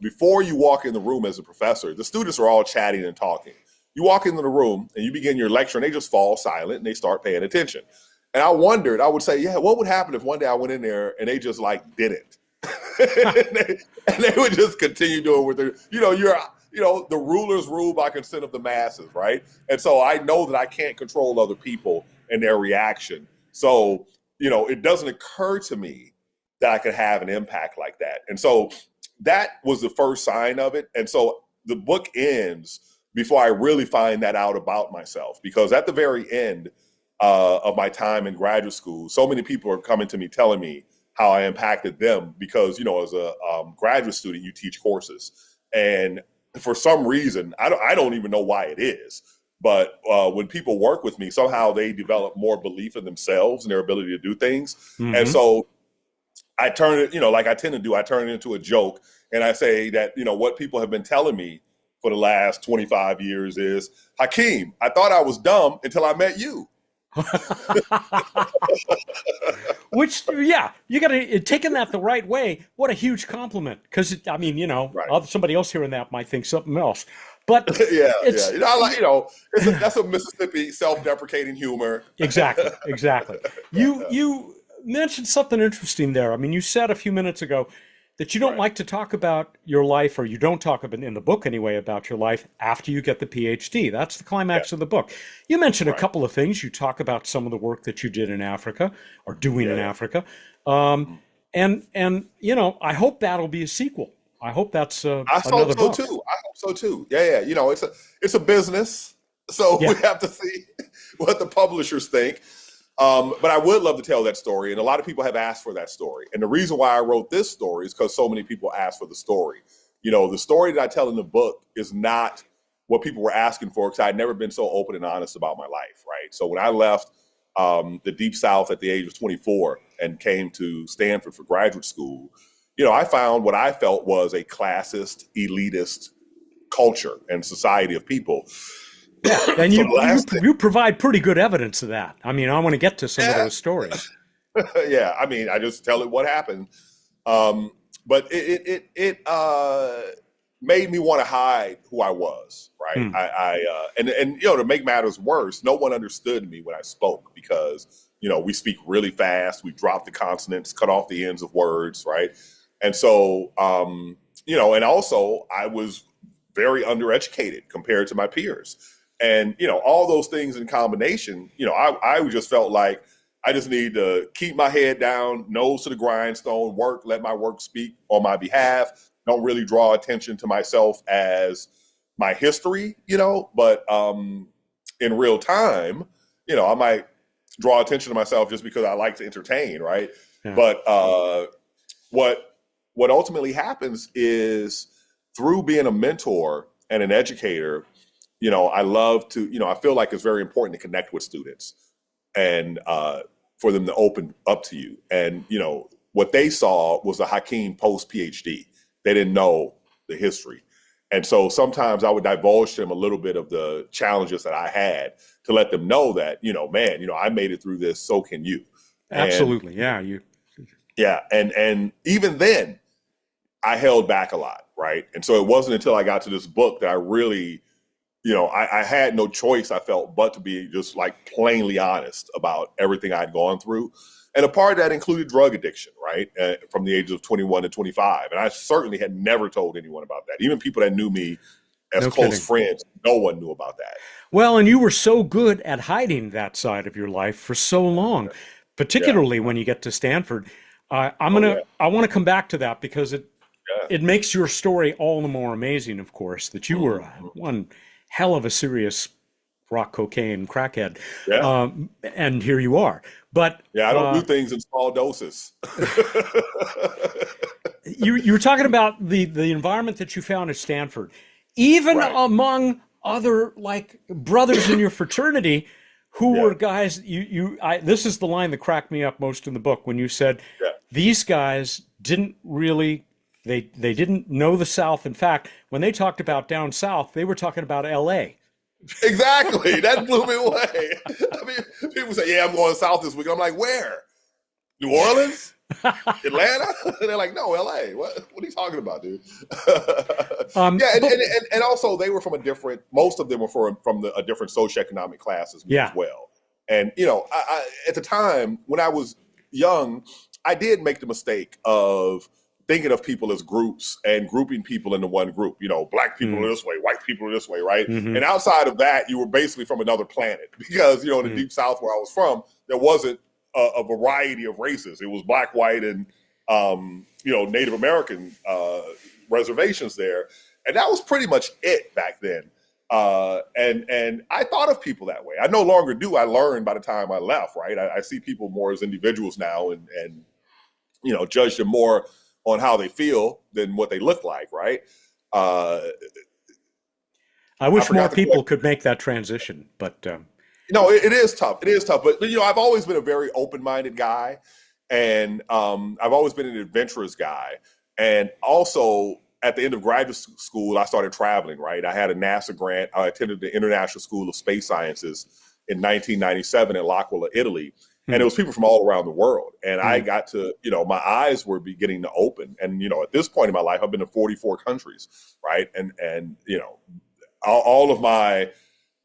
[SPEAKER 2] before you walk in the room as a professor, the students are all chatting and talking. You walk into the room and you begin your lecture, and they just fall silent and they start paying attention. And I would say, what would happen if one day I went in there and they just didn't? and they would just continue doing what they're, the rulers rule by consent of the masses, right? And so I know that I can't control other people and their reaction. So, it doesn't occur to me that I could have an impact like that. And so that was the first sign of it. And so the book ends before I really find that out about myself, because at the very end of my time in graduate school, so many people are coming to me telling me how I impacted them because, as a graduate student, you teach courses. And for some reason, I don't even know why it is, but when people work with me, somehow they develop more belief in themselves and their ability to do things. Mm-hmm. And so I turn it, like I tend to do, I turn it into a joke. And I say that, what people have been telling me for the last 25 years is, Hakeem, I thought I was dumb until I met you.
[SPEAKER 1] Which, yeah, you got to taking that the right way. What a huge compliment. Because, I mean,
[SPEAKER 2] Right.
[SPEAKER 1] somebody else hearing that might think something else. But
[SPEAKER 2] Yeah, yeah.
[SPEAKER 1] it's
[SPEAKER 2] I like, that's a Mississippi self-deprecating humor.
[SPEAKER 1] exactly, exactly. You mentioned something interesting there. I mean, you said a few minutes ago that you don't
[SPEAKER 2] Right.
[SPEAKER 1] like to talk about your life, or you don't talk about in the book anyway about your life after you get the PhD. That's the
[SPEAKER 2] Yeah.
[SPEAKER 1] climax of the book. You mentioned a
[SPEAKER 2] Right.
[SPEAKER 1] couple of things. You talk about some of the work that you did in Africa or doing
[SPEAKER 2] Yeah,
[SPEAKER 1] in
[SPEAKER 2] yeah.
[SPEAKER 1] Africa,
[SPEAKER 2] Mhm.
[SPEAKER 1] and I hope that'll be a sequel. I hope that's
[SPEAKER 2] I hope
[SPEAKER 1] another
[SPEAKER 2] so
[SPEAKER 1] book.
[SPEAKER 2] too. I hope so too. Yeah, yeah. It's a business, so we
[SPEAKER 1] Yeah,
[SPEAKER 2] have to see what the publishers think. But I would love to tell that story, and a lot of people have asked for that story. And the reason why I wrote this story is because so many people asked for the story. The story that I tell in the book is not what people were asking for, because I'd never been so open and honest about my life. Right. So when I left the Deep South at the age of 24 and came to Stanford for graduate school, I found what I felt was a classist, elitist culture and society of people.
[SPEAKER 1] yeah. And
[SPEAKER 2] So
[SPEAKER 1] you
[SPEAKER 2] the
[SPEAKER 1] you
[SPEAKER 2] last thing,
[SPEAKER 1] you provide pretty good evidence of that. I mean, I want to get to some of
[SPEAKER 2] yeah,
[SPEAKER 1] those stories.
[SPEAKER 2] yeah. I mean, I just tell it what happened. Um, but it made me want to hide who I was, right?
[SPEAKER 1] Hmm.
[SPEAKER 2] And to make matters worse, no one understood me when I spoke, because we speak really fast, we drop the consonants, cut off the ends of words, right? And so and also I was very undereducated compared to my peers, and all those things in combination, I just felt like I just need to keep my head down, nose to the grindstone, work, let my work speak on my behalf. Don't really draw attention to myself as my history, but in real time, I might draw attention to myself just because I like to entertain, right?
[SPEAKER 1] Yeah.
[SPEAKER 2] But what what ultimately happens is, through being a mentor and an educator, I love to, I feel like it's very important to connect with students, and for them to open up to you. And what they saw was a Hakeem post PhD. They didn't know the history, and so sometimes I would divulge to them a little bit of the challenges that I had, to let them know that man, I made it through this. So can you. And
[SPEAKER 1] Absolutely. Yeah. You.
[SPEAKER 2] yeah, and even then, I held back a lot, right? And so it wasn't until I got to this book that I really, I had no choice, I felt, but to be just like plainly honest about everything I'd gone through. And a part of that included drug addiction, right? From the ages of 21 to 25. And I certainly had never told anyone about that. Even people that knew me as
[SPEAKER 1] No
[SPEAKER 2] close
[SPEAKER 1] kidding.
[SPEAKER 2] friends, no one knew about that.
[SPEAKER 1] Well, and you were so good at hiding that side of your life for so long,
[SPEAKER 2] Yeah.
[SPEAKER 1] particularly when you get to Stanford.
[SPEAKER 2] Oh, yeah.
[SPEAKER 1] I want to come back to that because
[SPEAKER 2] Yeah.
[SPEAKER 1] it makes your story all the more amazing, of course, that you were
[SPEAKER 2] Mhm.
[SPEAKER 1] one hell of a serious rock cocaine crackhead,
[SPEAKER 2] Yeah.
[SPEAKER 1] and here you are. But
[SPEAKER 2] Yeah. I don't do things in small doses.
[SPEAKER 1] you were talking about the environment that you found at Stanford, even
[SPEAKER 2] Right.
[SPEAKER 1] among other like brothers in your fraternity who
[SPEAKER 2] Yeah.
[SPEAKER 1] were guys this is the line that cracked me up most in the book when you said
[SPEAKER 2] Yeah.
[SPEAKER 1] these guys didn't really they didn't know the South. In fact, when they talked about down south, they were talking about LA.
[SPEAKER 2] Exactly. That blew me away. I mean, people say, "Yeah, I'm going south this week." I'm like, "Where? New Orleans? Atlanta?" And they're like, "No, L.A. What are you talking about, dude?" Yeah, and,
[SPEAKER 1] But
[SPEAKER 2] and and and also they were from a different. Most of them were from a different socioeconomic class as me as
[SPEAKER 1] yeah,
[SPEAKER 2] well. And at the time when I was young, I did make the mistake of thinking of people as groups and grouping people into one group. Black people
[SPEAKER 1] mm,
[SPEAKER 2] are this way, white people are this way, right? And
[SPEAKER 1] hmm,
[SPEAKER 2] outside of that, you were basically from another planet, because in the
[SPEAKER 1] mm,
[SPEAKER 2] deep South where I was from, there wasn't a variety of races. It was black, white, and Native American reservations there, and that was pretty much it back then. And I thought of people that way. I no longer do. I learned by the time I left. Right, I see people more as individuals now, and judge them more on how they feel than what they look like. Right. Uh,
[SPEAKER 1] I
[SPEAKER 2] I
[SPEAKER 1] wish more
[SPEAKER 2] forgot the
[SPEAKER 1] people
[SPEAKER 2] question.
[SPEAKER 1] could make that transition, but
[SPEAKER 2] No, it is tough. It is tough. But I've always been a very open-minded guy, And I've always been an adventurous guy. And also, at the end of graduate school, I started traveling, right? I had a NASA grant. I attended the International School of Space Sciences in 1997 in L'Aquila, Italy. And it was people from all around the world. And I got to, my eyes were beginning to open. And, at this point in my life, I've been to 44 countries, right? And all of my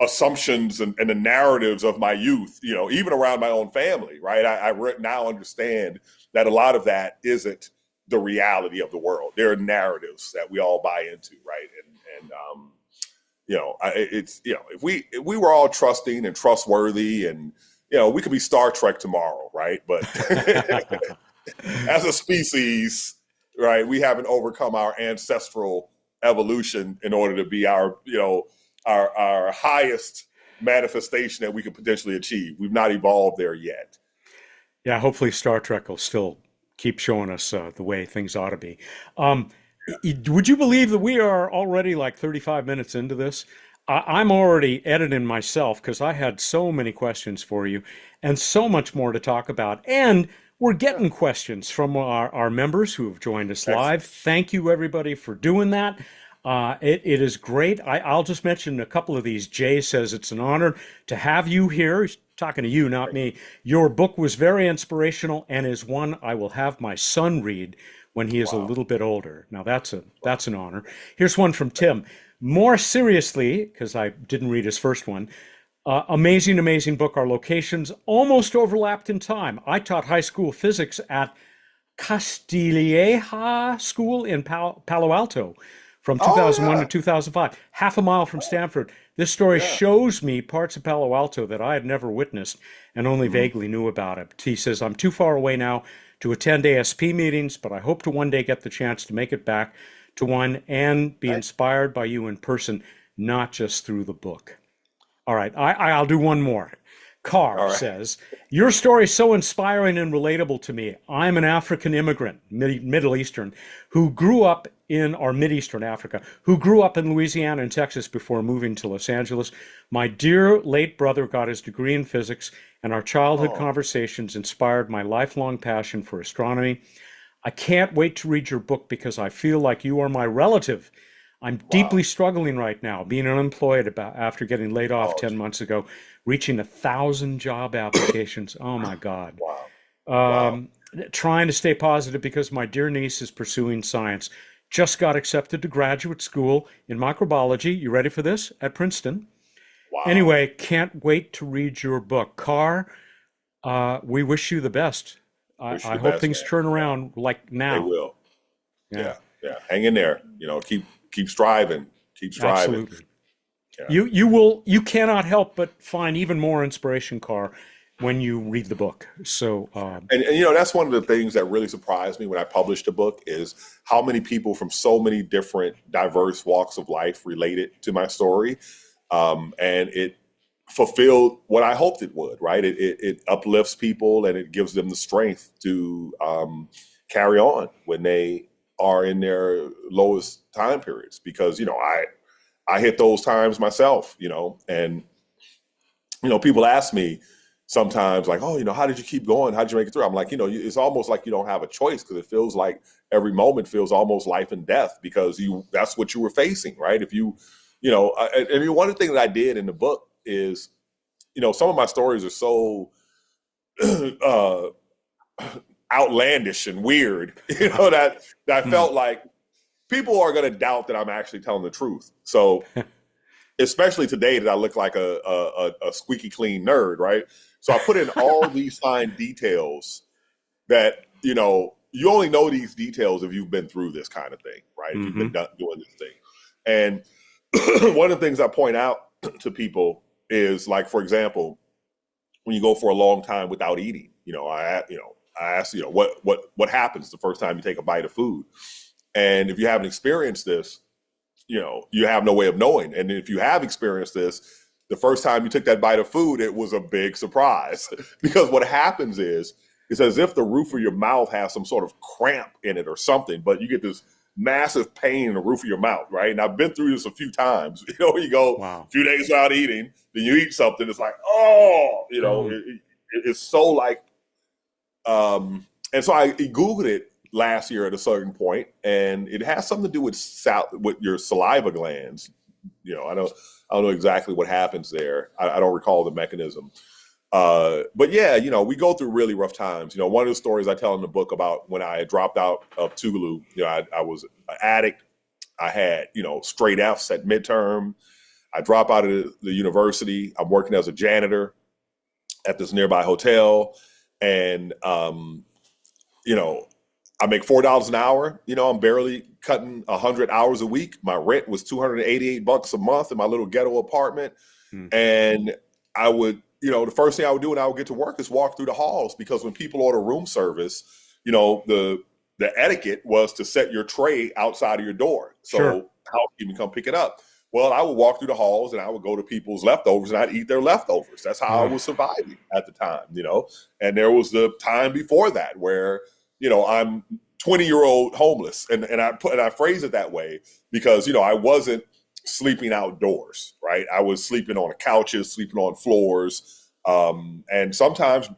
[SPEAKER 2] assumptions and the narratives of my youth, even around my own family, right? I now understand that a lot of that isn't the reality of the world. There are narratives that we all buy into, right? If we were all trusting and trustworthy, and we could be Star Trek tomorrow, right? But as a species, right, we haven't overcome our ancestral evolution in order to be our highest manifestation that we could potentially achieve. We've not evolved there yet.
[SPEAKER 1] Yeah, hopefully Star Trek will still keep showing us the way things ought to be. Would you believe that we are already like 35 minutes into this? I'm already editing myself because I had so many questions for you and so much more to talk about. And we're getting questions from our members who have joined us live. Thank you, everybody, for doing that. It is great. I'll just mention a couple of these. Jay says it's an honor to have you here. He's talking to you, not me. Your book was very inspirational and is one I will have my son read when he is a little bit older. Now that's an honor. Here's one from Tim. More seriously, because I didn't read his first one, amazing book. Our locations almost overlapped in time. I taught high school physics at Castilleja School in Palo Alto from 2001 to 2005, half a mile from Stanford. This story shows me parts of Palo Alto that I had never witnessed and only vaguely knew about it. He says, I'm too far away now to attend ASP meetings, but I hope to one day get the chance to make it back to one and be inspired by you in person, not just through the book. All right, I'll do one more. Carr says, your story is so inspiring and relatable to me. I'm an African immigrant, Middle Eastern, who grew up in, or Mid-Eastern Africa, who grew up in Louisiana and Texas before moving to Los Angeles. My dear late brother got his degree in physics, and our childhood conversations inspired my lifelong passion for astronomy. I can't wait to read your book because I feel like you are my relative. I'm deeply struggling right now, being unemployed after getting laid off 10 months ago, reaching 1,000 job applications. Oh my God. Trying to stay positive because my dear niece is pursuing science. Just got accepted to graduate school in microbiology. You ready for this? At Princeton. Anyway, can't wait to read your book. Carr, we wish you the best. I hope things turn around like now.
[SPEAKER 2] They will. Yeah. Hang in there. Keep striving. Keep striving.
[SPEAKER 1] Absolutely. Yeah. You cannot help but find even more inspiration, Carr, when you read the book. So
[SPEAKER 2] and that's one of the things that really surprised me when I published the book is how many people from so many different diverse walks of life related to my story. And it fulfilled what I hoped it would, right? It uplifts people and it gives them the strength to carry on when they are in their lowest time periods, because I hit those times myself, and people ask me sometimes like, oh, how did you keep going? How did you make it through? I'm like, it's almost like you don't have a choice, because it feels like every moment feels almost life and death, because that's what you were facing, right? If you, one of the things that I did in the book is, some of my stories are so outlandish and weird, that I felt like people are going to doubt that I'm actually telling the truth. So especially today that I look like a squeaky clean nerd, right? So I put in all these fine details that, you only know these details if you've been through this kind of thing, right? If you've been doing this thing. And one of the things I point out to is, like, for example, when you go for a long time without eating, I ask, what happens the first time you take a bite of food? And if you haven't experienced this, you have no way of knowing. And if you have experienced this, the first time you took that bite of food, it was a big surprise because what happens is, it's as if the roof of your mouth has some sort of cramp in it or something, but you get this massive pain in the roof of your mouth, right? And I've been through this a few times. You go a few days without eating, then you eat something, it's like, it's so like And so I Googled it last year at a certain point, and it has something to do with with your saliva glands. I don't know exactly what happens there. I don't recall the mechanism. But yeah, we go through really rough times. One of the stories I tell in the book about when I dropped out of Tougaloo, I was an addict. I had, straight Fs at midterm. I drop out of the university. I'm working as a janitor at this nearby hotel. And, I make $4 an hour. I'm barely cutting 100 hours a week. My rent was $288 a month in my little ghetto apartment. And I would, the first thing I would do when I would get to work is walk through the halls, because when people order room service, the etiquette was to set your tray outside of your door. So housekeeping come pick it up. Well, I would walk through the halls and I would go to people's leftovers and I'd eat their leftovers. That's how I was surviving at the time, And there was the time before that where, I'm 20-year-old homeless. And I phrase it that way because, I wasn't sleeping outdoors, right? I was sleeping on couches, sleeping on floors, and sometimes,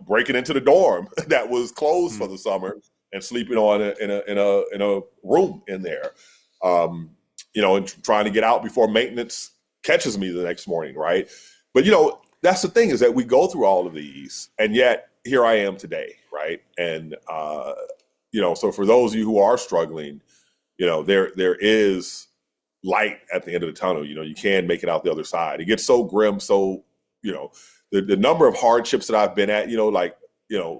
[SPEAKER 2] breaking into the dorm that was closed for the summer and sleeping in a room in there, and trying to get out before maintenance catches me the next morning, right? But that's the thing, is that we go through all of these, and yet here I am today, right? And so for those of you who are struggling, there is light at the end of the tunnel. You can make it out the other side. It gets so grim. So, the number of hardships that I've been at,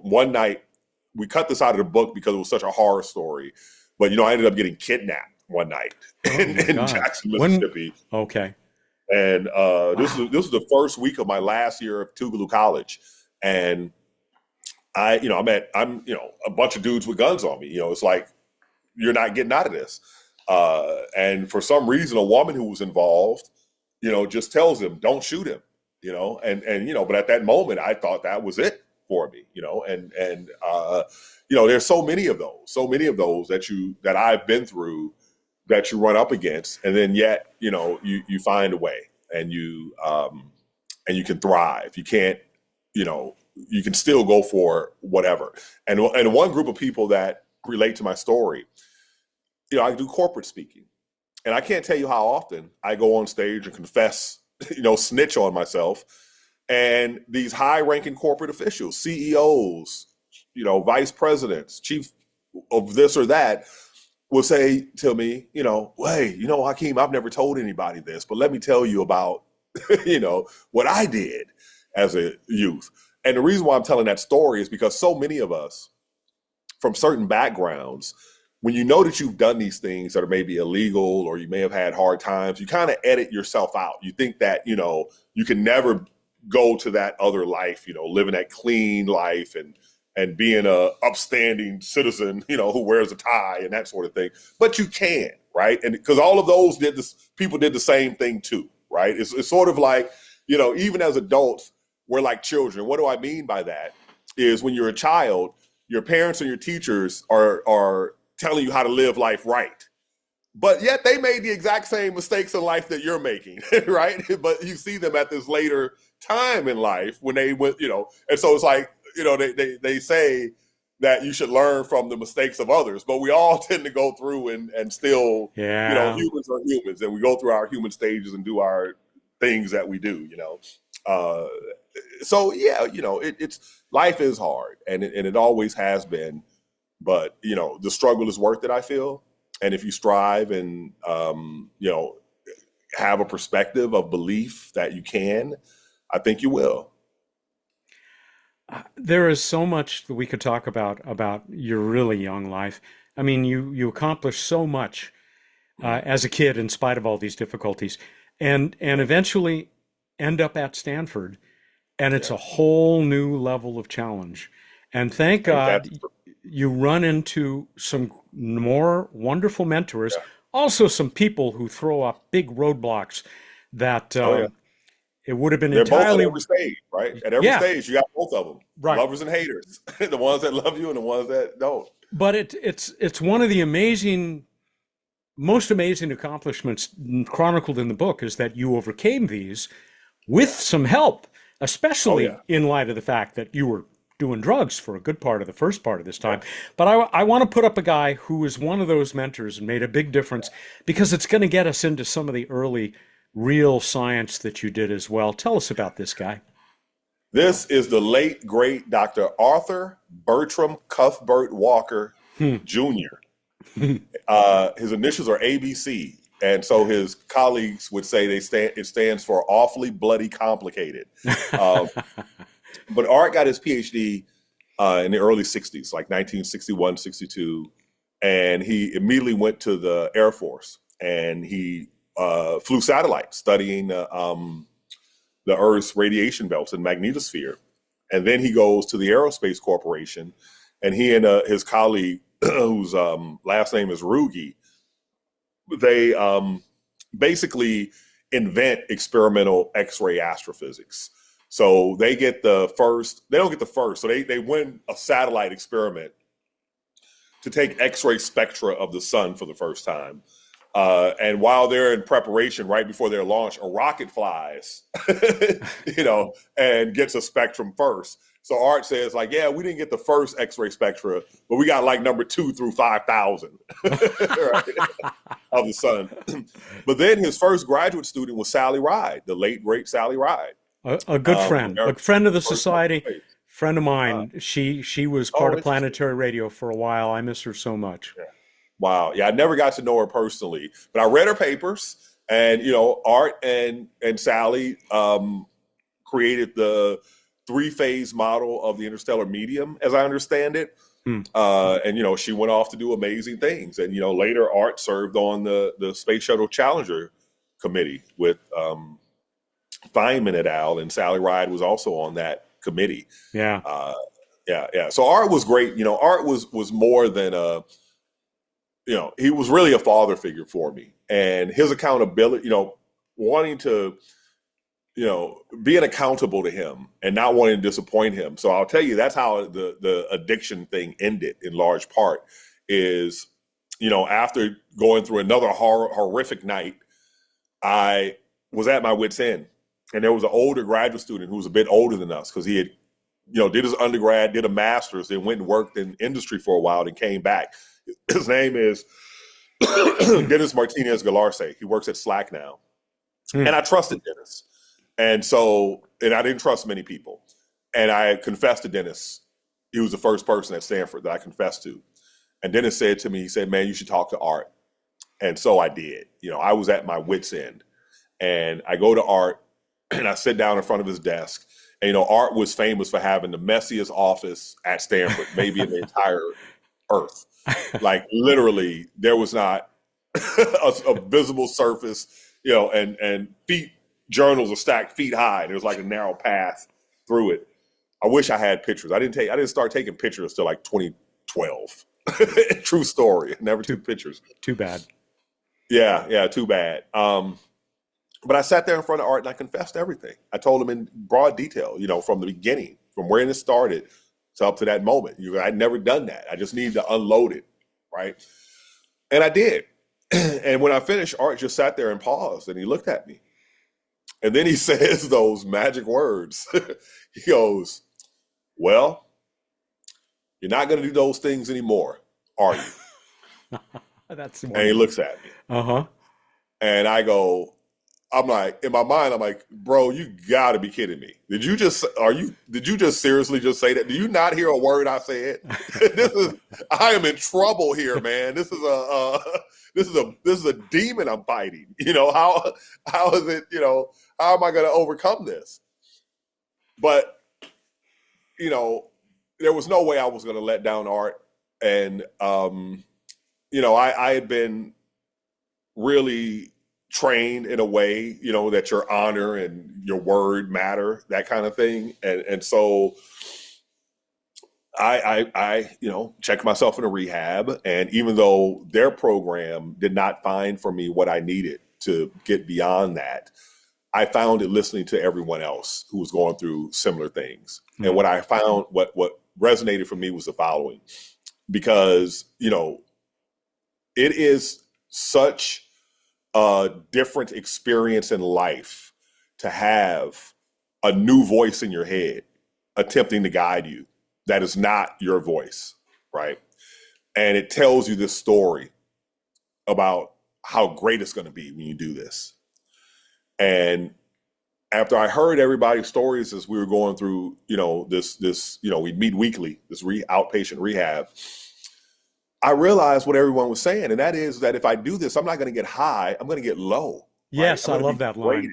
[SPEAKER 2] one night we cut this out of the book because it was such a horror story, but, I ended up getting kidnapped one night in Jackson, Mississippi.
[SPEAKER 1] Okay.
[SPEAKER 2] And this was the first week of my last year of Tougaloo College. And I'm a bunch of dudes with guns on me. It's like, you're not getting out of this. And for some reason, a woman who was involved, just tells him, don't shoot him, but at that moment, I thought that was it for me, and there's so many of those that I've been through, that you run up against, and then yet, you find a way, and you can thrive. You can't, you can still go for whatever. And one group of people that relate to my story, I do corporate speaking, and I can't tell you how often I go on stage and confess, snitch on myself. And these high-ranking corporate officials, CEOs, vice presidents, chief of this or that, will say to me, hey, Hakeem, I've never told anybody this, but let me tell you about, what I did as a youth. And the reason why I'm telling that story is because so many of us from certain backgrounds, when you know that you've done these things that are maybe illegal, or you may have had hard times, you kind of edit yourself out. You think that, you can never go to that other life, living that clean life and being a upstanding citizen, who wears a tie and that sort of thing. But you can, right? And because all of those people did the same thing too, right? It's sort of like, even as adults, we're like children. What do I mean by that? Is when you're a child, your parents and your teachers are telling you how to live life right. But yet they made the exact same mistakes in life that you're making, right? But you see them at this later time in life when they went, and so it's like, they say that you should learn from the mistakes of others, but we all tend to go through and still, humans are humans, and we go through our human stages and do our things that we do, So yeah, it's life is hard, and it always has been, but the struggle is worth it, I feel. And if you strive and have a perspective of belief that you can, I think you will.
[SPEAKER 1] There is so much that we could talk about your really young life. I mean, you accomplished so much as a kid in spite of all these difficulties, and eventually end up at Stanford, and it's a whole new level of challenge. And thank God you run into some more wonderful mentors, also some people who throw up big roadblocks that it would have been
[SPEAKER 2] They're
[SPEAKER 1] entirely
[SPEAKER 2] both at every stage, right? At every stage, you got both of them, lovers and haters, the ones that love you and the ones that don't.
[SPEAKER 1] But it's one of the most amazing accomplishments chronicled in the book, is that you overcame these with some help, especially in light of the fact that you were doing drugs for a good part of the first part of this time. But I want to put up a guy who was one of those mentors and made a big difference because it's going to get us into some of the early real science that you did as well. Tell us about this guy.
[SPEAKER 2] This is the late, great Dr. Arthur Bertram Cuthbert Walker Jr. His initials are ABC. And so his colleagues would say it stands for awfully bloody complicated. But Art got his PhD in the early 60s, like 1961, 62. And he immediately went to the Air Force and he flew satellites studying the Earth's radiation belts and magnetosphere. And then he goes to the Aerospace Corporation, and he and his colleague, whose last name is Ruge, they basically invent experimental X-ray astrophysics. So they get the first, they don't get the first, so they win a satellite experiment to take X-ray spectra of the sun for the first time. And while they're in preparation, right before their launch, a rocket flies, and gets a spectrum first. So Art says, like, yeah, we didn't get the first X-ray spectra, but we got like number 2 through 5,000 right, of the sun. But then his first graduate student was Sally Ride, the late, great Sally Ride.
[SPEAKER 1] A good friend, a friend of the society, friend of mine. She was part of Planetary Radio for a while. I miss her so much.
[SPEAKER 2] Yeah. Wow. Yeah, I never got to know her personally, but I read her papers, and Art and Sally created the 3-phase model of the interstellar medium, as I understand it. And she went off to do amazing things. And later Art served on the Space Shuttle Challenger committee with Feynman et al. And Sally Ride was also on that committee.
[SPEAKER 1] Yeah.
[SPEAKER 2] Yeah. So Art was great. Art was more than he was really a father figure for me, and his accountability, wanting to, being accountable to him and not wanting to disappoint him. So I'll tell you, that's how the addiction thing ended in large part is, after going through another horrific night, I was at my wit's end, and there was an older graduate student who was a bit older than us because he had, did his undergrad, did a master's, then went and worked in industry for a while, and came back. His name is Dennis Martinez Galarce. He works at Slack now. And I trusted Dennis. And I didn't trust many people. And I confessed to Dennis. He was the first person at Stanford that I confessed to. And Dennis said to me, he said, man, you should talk to Art. And so I did. I was at my wit's end. And I go to Art and I sit down in front of his desk. And, Art was famous for having the messiest office at Stanford, maybe in the entire Earth. Like literally there was not a visible surface, and journals are stacked feet high. And there was like a narrow path through it. I wish I had pictures. I didn't start taking pictures till like 2012. True story. Never took pictures.
[SPEAKER 1] Too bad.
[SPEAKER 2] Yeah, too bad. But I sat there in front of Art and I confessed everything. I told him in broad detail, from the beginning, from where it started to up to that moment. I'd never done that. I just needed to unload it, right? And I did. And when I finished, Art just sat there and paused, and he looked at me. And then he says those magic words. He goes, well, you're not going to do those things anymore, are you?
[SPEAKER 1] That's
[SPEAKER 2] and he looks at me.
[SPEAKER 1] Uh-huh.
[SPEAKER 2] And I'm like, in my mind, I'm like, bro, you gotta be kidding me. Did you just seriously just say that? Do you not hear a word I said? I am in trouble here, man. This is a demon I'm fighting. How is it, how am I gonna overcome this? But, there was no way I was gonna let down Art. And I had been really trained in a way, that your honor and your word matter, that kind of thing. And so I checked myself into rehab. And even though their program did not find for me what I needed to get beyond that, I found it listening to everyone else who was going through similar things. Mm-hmm. And what I found, what resonated for me was the following, because, it is such a different experience in life to have a new voice in your head attempting to guide you that is not your voice, right? And it tells you this story about how great it's going to be when you do this. And after I heard everybody's stories as we were going through, this, we'd meet weekly, this outpatient rehab, I realized what everyone was saying. And that is that if I do this, I'm not going to get high. I'm going to get low. Right?
[SPEAKER 1] Yes,
[SPEAKER 2] I'm
[SPEAKER 1] I
[SPEAKER 2] going to
[SPEAKER 1] love
[SPEAKER 2] be
[SPEAKER 1] that
[SPEAKER 2] great.
[SPEAKER 1] line.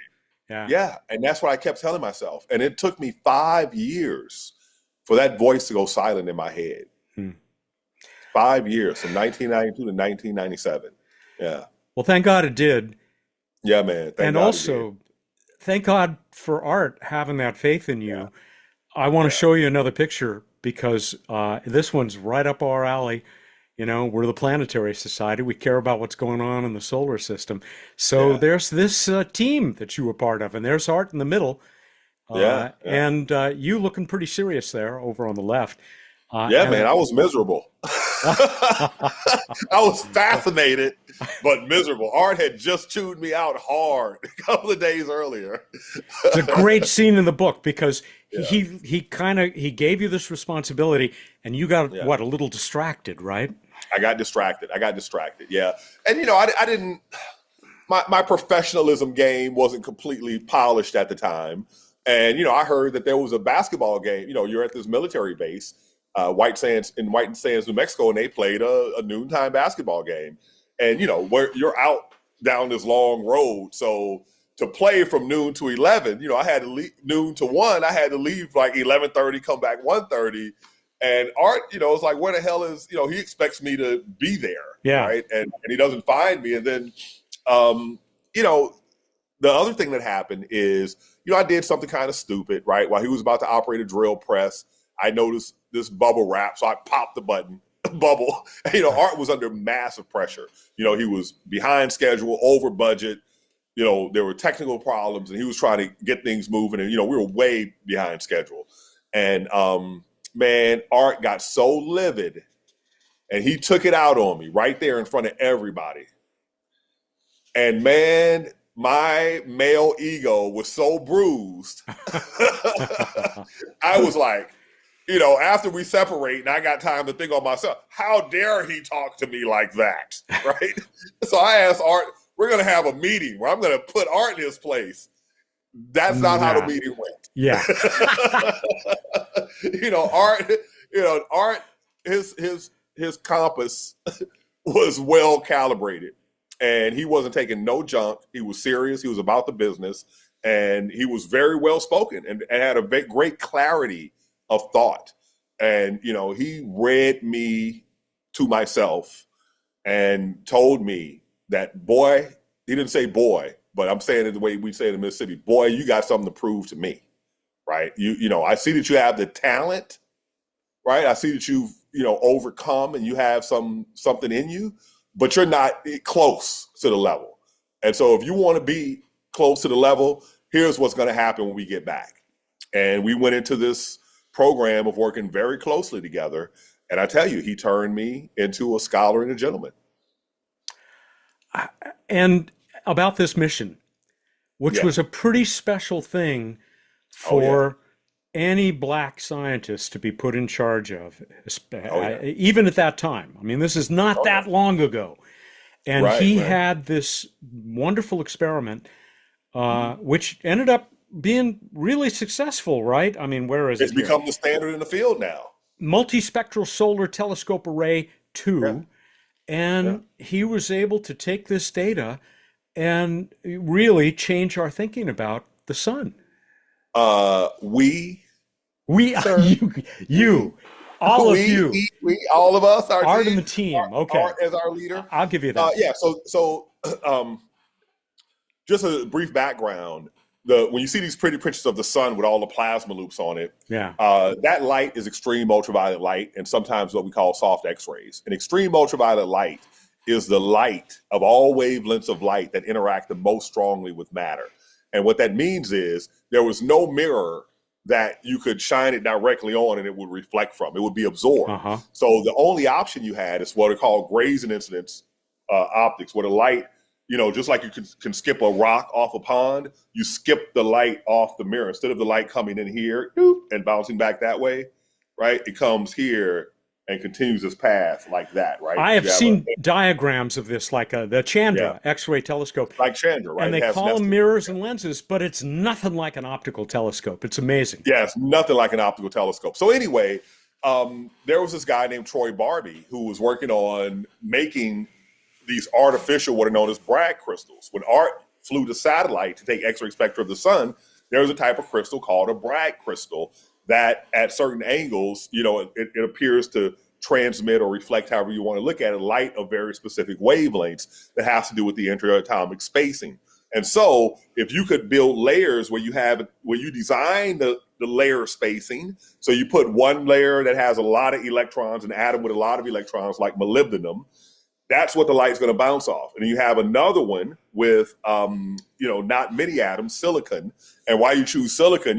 [SPEAKER 1] Yeah.
[SPEAKER 2] Yeah. And that's what I kept telling myself. And it took me 5 years for that voice to go silent in my head. 5 years, from 1992 to 1997. Yeah.
[SPEAKER 1] Well, thank God it did.
[SPEAKER 2] Yeah, man. Thank
[SPEAKER 1] And
[SPEAKER 2] God
[SPEAKER 1] also, thank God for Art having that faith in
[SPEAKER 2] it did.
[SPEAKER 1] you. I want to
[SPEAKER 2] Yeah.
[SPEAKER 1] show you another picture because this one's right up our alley. You know, we're the Planetary Society. We care about what's going on in the solar system. So
[SPEAKER 2] Yeah.
[SPEAKER 1] there's this team that you were part of, and there's Art in the middle,
[SPEAKER 2] Yeah. Yeah.
[SPEAKER 1] and you looking pretty serious there over on the left.
[SPEAKER 2] Yeah, man. I was miserable. I was fascinated, but miserable. Art had just chewed me out hard a couple of days earlier.
[SPEAKER 1] It's a great scene in the book because
[SPEAKER 2] Yeah.
[SPEAKER 1] he gave you this responsibility, and you got
[SPEAKER 2] Yeah.
[SPEAKER 1] what, a little distracted, right?
[SPEAKER 2] I got distracted. Yeah. And, I didn't, my professionalism game wasn't completely polished at the time. And, I heard that there was a basketball game. You're at this military base, White Sands, New Mexico, and they played a noontime basketball game. And, where you're out down this long road. So to play from noon to 11, I had to leave noon to 1. I had to leave like 11:30, come back 1:30. And Art, it's like, where the hell is, he expects me to be there,
[SPEAKER 1] Yeah.
[SPEAKER 2] right? And he doesn't find me. And then, the other thing that happened is, I did something kind of stupid, right? While he was about to operate a drill press, I noticed this bubble wrap, so I popped the button, bubble. Art was under massive pressure. He was behind schedule, over budget. There were technical problems, and he was trying to get things moving, and we were way behind schedule. And man, Art got so livid, and he took it out on me right there in front of everybody. And man, my male ego was so bruised. I was like, after we separate and I got time to think on myself, how dare he talk to me like that, right? So I asked Art, we're going to have a meeting where I'm going to put Art in his place. That's not how the meeting went.
[SPEAKER 1] Yeah.
[SPEAKER 2] Art, his compass was well calibrated, and he wasn't taking no junk. He was serious. He was about the business, and he was very well spoken and had a great clarity of thought. And, he read me to myself and told me that, boy, he didn't say boy, but I'm saying it the way we say it in Mississippi, boy, you got something to prove to me, right? I see that you have the talent, right? I see that you've, overcome and you have something in you, but you're not close to the level. And so if you want to be close to the level, here's what's going to happen when we get back. And we went into this program of working very closely together. And I tell you, he turned me into a scholar and a gentleman.
[SPEAKER 1] And about this mission, which
[SPEAKER 2] Yeah.
[SPEAKER 1] was a pretty special thing
[SPEAKER 2] Oh, yeah.
[SPEAKER 1] for any black scientist to be put in charge of,
[SPEAKER 2] yeah.
[SPEAKER 1] even at that time. I mean, this is not that long ago. And
[SPEAKER 2] Right,
[SPEAKER 1] he
[SPEAKER 2] right.
[SPEAKER 1] had this wonderful experiment, which ended up being really successful, right? I mean, where is
[SPEAKER 2] It's
[SPEAKER 1] it here?
[SPEAKER 2] become the standard in the field now.
[SPEAKER 1] Multispectral Solar Telescope Array 2.
[SPEAKER 2] Yeah.
[SPEAKER 1] And he was able to take this data and really change our thinking about the sun.
[SPEAKER 2] We,
[SPEAKER 1] We,
[SPEAKER 2] sir,
[SPEAKER 1] you, all of
[SPEAKER 2] we,
[SPEAKER 1] you,
[SPEAKER 2] all of us, our
[SPEAKER 1] Art
[SPEAKER 2] team,
[SPEAKER 1] and the team. Okay,
[SPEAKER 2] Art as our leader.
[SPEAKER 1] I'll give you that.
[SPEAKER 2] Yeah. So, just a brief background. When you see these pretty pictures of the sun with all the plasma loops on it,
[SPEAKER 1] Yeah.
[SPEAKER 2] that light is extreme ultraviolet light, and sometimes what we call soft X-rays. And extreme ultraviolet light is the light of all wavelengths of light that interact the most strongly with matter. And what that means is there was no mirror that you could shine it directly on and it would reflect from. It would be absorbed.
[SPEAKER 1] Uh-huh.
[SPEAKER 2] So the only option you had is what are called grazing incidence optics, where the light, just like you can skip a rock off a pond, you skip the light off the mirror. Instead of the light coming in here and bouncing back that way, right? It comes here and continues its path like that, right?
[SPEAKER 1] I have
[SPEAKER 2] You have a
[SPEAKER 1] seen diagrams of this, like the
[SPEAKER 2] yeah,
[SPEAKER 1] Chandra X-ray telescope,
[SPEAKER 2] like Chandra,
[SPEAKER 1] and
[SPEAKER 2] right? It
[SPEAKER 1] they
[SPEAKER 2] has
[SPEAKER 1] call them
[SPEAKER 2] nesting.
[SPEAKER 1] mirrors and lenses, but it's nothing like an optical telescope. It's amazing.
[SPEAKER 2] Yeah, it's nothing like an optical telescope. So anyway, there was this guy named Troy Barbie who was working on making these artificial, what are known as Bragg crystals. When Art flew the satellite to take X-ray spectra of the sun, there was a type of crystal called a Bragg crystal that, at certain angles, it appears to transmit or reflect, however you want to look at it, light of very specific wavelengths that has to do with the interatomic spacing. And so, if you could build layers where you design the layer spacing, so you put one layer that has a lot of electrons, an atom with a lot of electrons, like molybdenum, that's what the light's going to bounce off. And you have another one with, not many atoms, silicon. And why you choose silicon,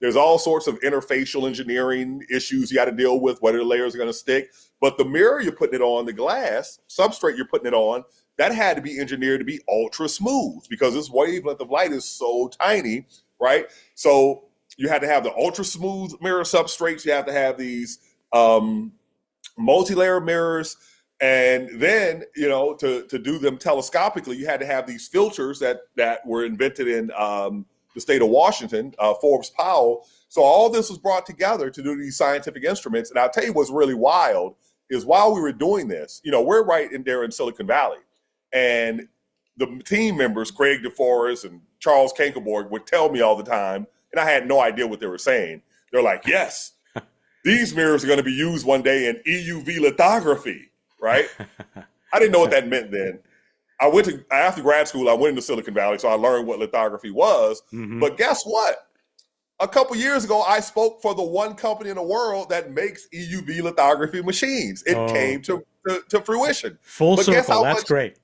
[SPEAKER 2] there's all sorts of interfacial engineering issues you got to deal with, whether the layers are going to stick. But the mirror you're putting it on, the glass substrate you're putting it on, that had to be engineered to be ultra smooth because this wavelength of light is so tiny, right? So you had to have the ultra smooth mirror substrates. You have to have these multi-layer mirrors. And then, to do them telescopically, you had to have these filters that were invented in the state of Washington, Forbes Powell. So all this was brought together to do these scientific instruments. And I'll tell you what's really wild is while we were doing this, we're right in there in Silicon Valley. And the team members, Craig DeForest and Charles Kankerborg, would tell me all the time, and I had no idea what they were saying. They're like, yes, these mirrors are going to be used one day in EUV lithography, right? I didn't know what that meant then. After grad school, I went into Silicon Valley, so I learned what lithography was.
[SPEAKER 1] Mm-hmm.
[SPEAKER 2] But guess what? A couple years ago, I spoke for the one company in the world that makes EUV lithography machines. It came to fruition.
[SPEAKER 1] Full circle. That's great.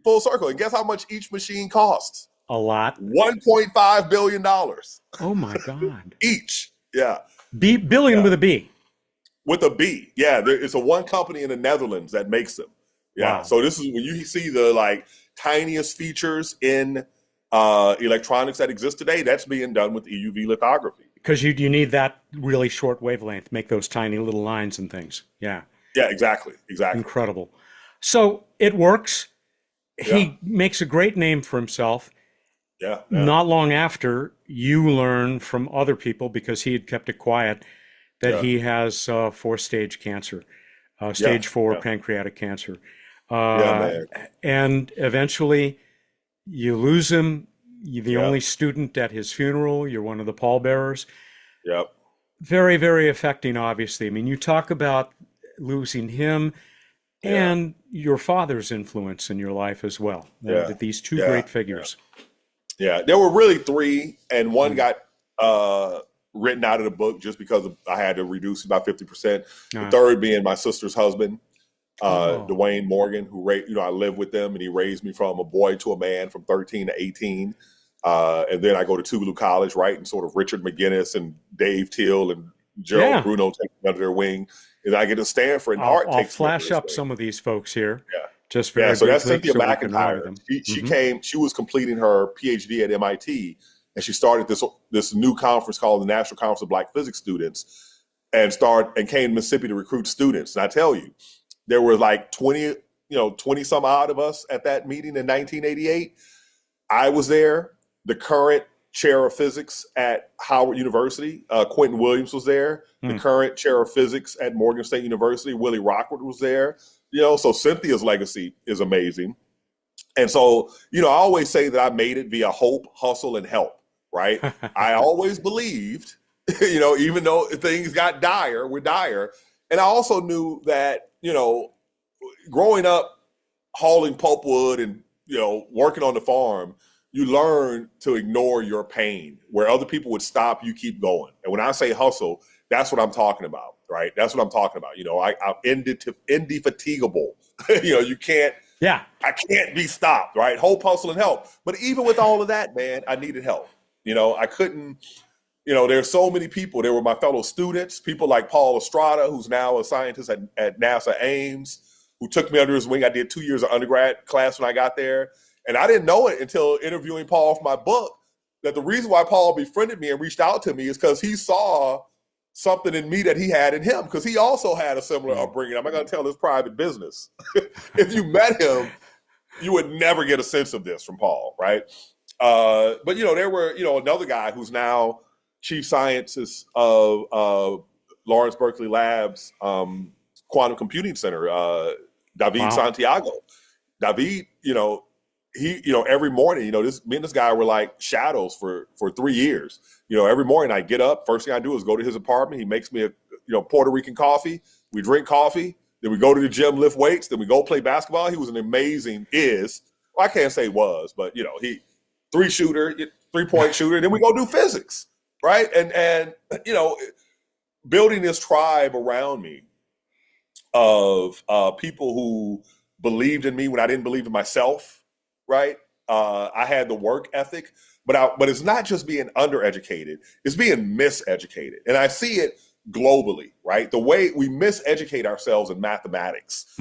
[SPEAKER 2] Full circle. And guess how much each machine costs?
[SPEAKER 1] A lot.
[SPEAKER 2] $1.5 billion.
[SPEAKER 1] Oh my God.
[SPEAKER 2] Each. Yeah.
[SPEAKER 1] Billion
[SPEAKER 2] yeah.
[SPEAKER 1] with a B.
[SPEAKER 2] With a B. Yeah. It's a one company in the Netherlands that makes them. Yeah. Wow. So this is when you see the tiniest features in electronics that exist today, that's being done with EUV lithography.
[SPEAKER 1] Because you need that really short wavelength, make those tiny little lines and things. Yeah.
[SPEAKER 2] Yeah, exactly.
[SPEAKER 1] Incredible. So it works. He makes a great name for himself.
[SPEAKER 2] Yeah.
[SPEAKER 1] Not long after, you learn from other people, because he had kept it quiet, that he has 4-stage cancer, stage 4 pancreatic cancer. And eventually you lose him. You're the only student at his funeral. You're one of the pallbearers.
[SPEAKER 2] Yep.
[SPEAKER 1] Very, very affecting, obviously. I mean, you talk about losing him and your father's influence in your life as well. That these two great figures.
[SPEAKER 2] Yeah, there were really 3, and one got written out of the book just because I had to reduce it by 50%. The third being my sister's husband, Dwayne Morgan, who I lived with them, and he raised me from a boy to a man from 13 to 18. And then I go to Tougaloo College, right? And sort of Richard McGinnis and Dave Till and Gerald Bruno take me under their wing. And I get to Stanford, and Art takes me under
[SPEAKER 1] flash
[SPEAKER 2] his
[SPEAKER 1] up
[SPEAKER 2] wing.
[SPEAKER 1] some of these folks here.
[SPEAKER 2] Yeah.
[SPEAKER 1] Just very
[SPEAKER 2] so that's
[SPEAKER 1] briefly,
[SPEAKER 2] Cynthia
[SPEAKER 1] so we can honor
[SPEAKER 2] McIntyre.
[SPEAKER 1] them.
[SPEAKER 2] She was completing her PhD at MIT, and she started this new conference called the National Conference of Black Physics Students, and came to Mississippi to recruit students. And I tell you, there were 20 some odd of us at that meeting in 1988. I was there. The current chair of physics at Howard University, Quentin Williams, was there. The current chair of physics at Morgan State University, Willie Rockwood, was there. So Cynthia's legacy is amazing. And so, I always say that I made it via hope, hustle, and help, right? I always believed, even though things got dire. And I also knew that, growing up hauling pulpwood and, working on the farm, you learn to ignore your pain. Where other people would stop, you keep going. And when I say hustle, that's what I'm talking about, right? That's what I'm talking about. I'm indefatigable. You can't. Yeah. I can't be stopped, right? Hope, hustle, and help. But even with all of that, man, I needed help. I couldn't. There's so many people. There were my fellow students, people like Paul Estrada, who's now a scientist at NASA Ames, who took me under his wing. I did 2 years of undergrad class when I got there. And I didn't know it until interviewing Paul for my book, that the reason why Paul befriended me and reached out to me is because he saw something in me that he had in him, because he also had a similar upbringing. I'm not going to tell his private business. If you met him, you would never get a sense of this from Paul, right? But there were another guy who's now chief scientist of Lawrence Berkeley Labs Quantum Computing Center, David Santiago. David, he, every morning, me and this guy were like shadows for 3 years. Every morning I get up, first thing I do is go to his apartment. He makes me a Puerto Rican coffee. We drink coffee. Then we go to the gym, lift weights. Then we go play basketball. He was an amazing I can't say was, but he 3-point shooter. Then we go do physics, right? And building this tribe around me of people who believed in me when I didn't believe in myself, right? I had the work ethic, but it's not just being undereducated, it's being miseducated. And I see it globally, right? The way we miseducate ourselves in mathematics,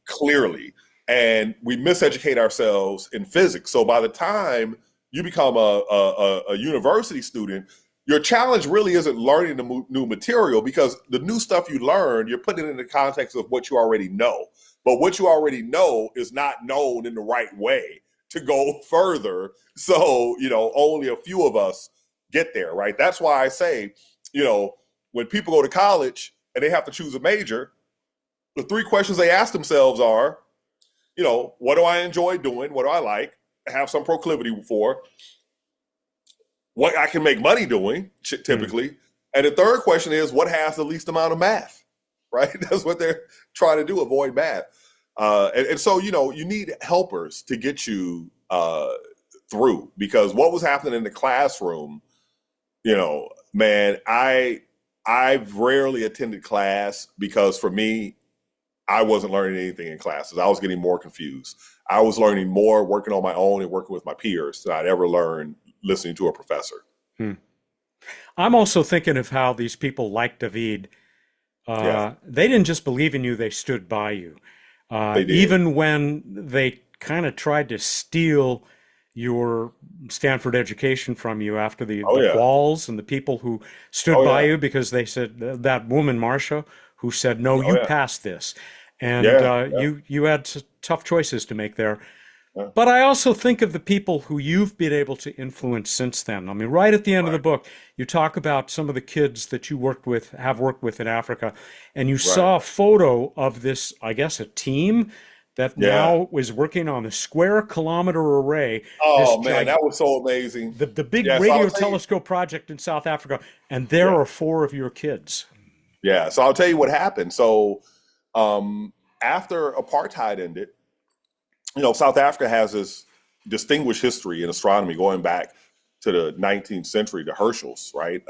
[SPEAKER 2] clearly, and we miseducate ourselves in physics. So by the time you become a university student, your challenge really isn't learning the new material, because the new stuff you learn, you're putting it in the context of what you already know. But what you already know is not known in the right way to go further. So, only a few of us get there, right? That's why I say, when people go to college and they have to choose a major, the 3 questions they ask themselves are, what do I enjoy doing? What do I like? Have some proclivity for? What I can make money doing, typically. And the third question is, what has the least amount of math, right? That's what they're trying to do, avoid math. And so, you need helpers to get you through, because what was happening in the classroom, man, I've rarely attended class, because for me, I wasn't learning anything in classes. I was getting more confused. I was learning more working on my own and working with my peers than I'd ever learned listening to a professor.
[SPEAKER 1] I'm also thinking of how these people like David, they didn't just believe in you, they stood by you.
[SPEAKER 2] They did.
[SPEAKER 1] Even when they kind of tried to steal your Stanford education from you after the Qualls and the people who stood by you, because they said, that woman, Marcia, who said, no, you passed this. And you had tough choices to make there. But I also think of the people who you've been able to influence since then. I mean, right at the end of the book, you talk about some of the kids that you have worked with in Africa, and you saw a photo of this, I guess, a team that now is working on a square kilometer array.
[SPEAKER 2] Oh, man, that was so amazing.
[SPEAKER 1] The big radio telescope project in South Africa, and there are 4 of your kids.
[SPEAKER 2] Yeah, so I'll tell you what happened. So after apartheid ended, South Africa has this distinguished history in astronomy going back to the 19th century, the Herschels, right?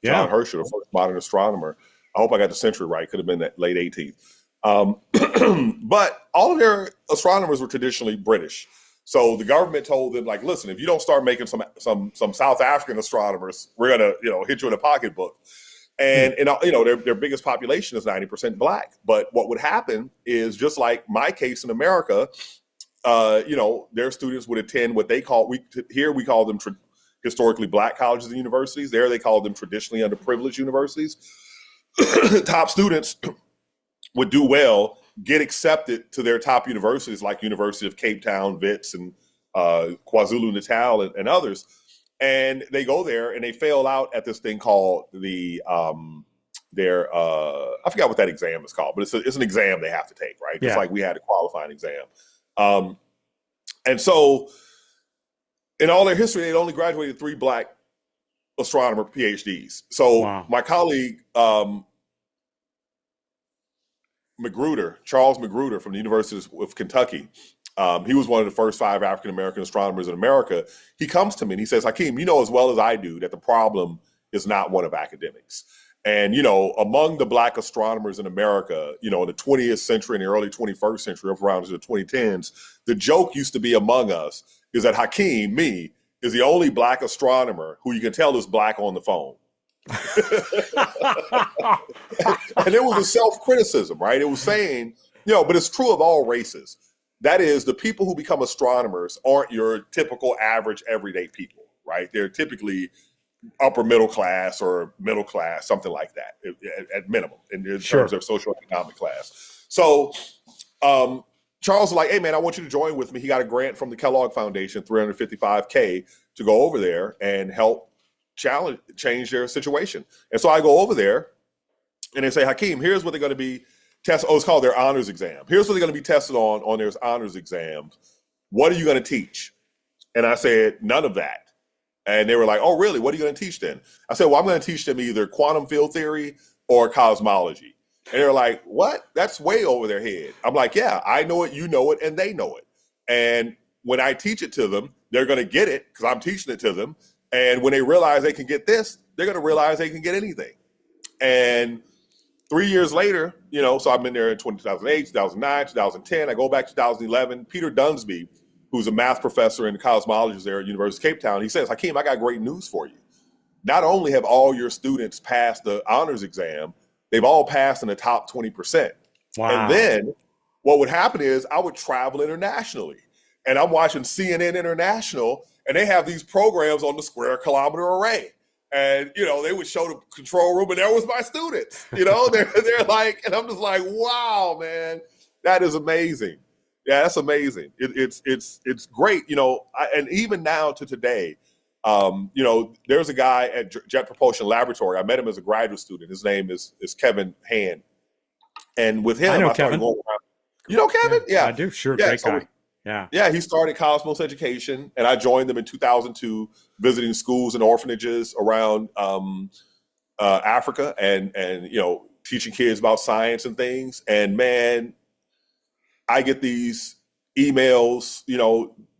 [SPEAKER 2] John Herschel, the first modern astronomer. I hope I got the century right. Could have been that late 18th. But all of their astronomers were traditionally British. So the government told them, like, listen, if you don't start making some South African astronomers, we're gonna, hit you in a pocketbook. And their biggest population is 90% Black. But what would happen is, just like my case in America, their students would attend what they call, we call them historically Black colleges and universities. There they call them traditionally underprivileged universities. Top students would do well, get accepted to their top universities like University of Cape Town, Wits, and KwaZulu-Natal and others. And they go there and they fail out at this thing called I forgot what that exam is called, but it's an exam they have to take, right? Just like we had a qualifying exam. And so in all their history, they'd only graduated 3 Black astronomer PhDs. So my colleague, Charles Magruder from the University of Kentucky, he was one of the first 5 African-American astronomers in America. He comes to me and he says, Hakeem, you know as well as I do that the problem is not one of academics. And, among the Black astronomers in America, in the 20th century and the early 21st century, up around the 2010s, the joke used to be among us is that Hakeem, me, is the only Black astronomer who you can tell is Black on the phone. And it was a self-criticism, right? It was saying, but it's true of all races. That is, the people who become astronomers aren't your typical average everyday people, right? They're typically upper middle class or middle class, something like that, at minimum, in
[SPEAKER 1] Sure.
[SPEAKER 2] terms of socioeconomic class. So Charles was like, hey, man, I want you to join with me. He got a grant from the Kellogg Foundation, $355K, to go over there and help change their situation. And so I go over there, and they say, Hakeem, here's what they're going to be tested. Oh, it's called their honors exam. Here's what they're going to be tested on their honors exams. What are you going to teach? And I said, none of that. And they were like, oh, really? What are you going to teach then? I said, well, I'm going to teach them either quantum field theory or cosmology. And they're like, what? That's way over their head. I'm like, yeah, I know it, you know it, and they know it. And when I teach it to them, they're going to get it because I'm teaching it to them. And when they realize they can get this, they're going to realize they can get anything. And 3 years later, so I've been there in 2008, 2009, 2010. I go back to 2011. Peter Dunsby, who's a math professor and cosmologist there at University of Cape Town, he says, Hakeem, I got great news for you. Not only have all your students passed the honors exam, they've all passed in the top 20%.
[SPEAKER 1] Wow.
[SPEAKER 2] And then what would happen is I would travel internationally. And I'm watching CNN International, and they have these programs on the square kilometer array. And, they would show the control room, and there was my students, they're like, and I'm just like, wow, man, that is amazing. Yeah, that's amazing. It's great, and even now to today, there's a guy at Jet Propulsion Laboratory. I met him as a graduate student. His name is Kevin Hand. And with him,
[SPEAKER 1] I know
[SPEAKER 2] started
[SPEAKER 1] Kevin.
[SPEAKER 2] going around. You know Kevin? Yeah.
[SPEAKER 1] I do. Sure.
[SPEAKER 2] Yeah,
[SPEAKER 1] Great guy.
[SPEAKER 2] Yeah, he started Cosmos Education, and I joined them in 2002, visiting schools and orphanages around Africa, and teaching kids about science and things. And man, I get these emails,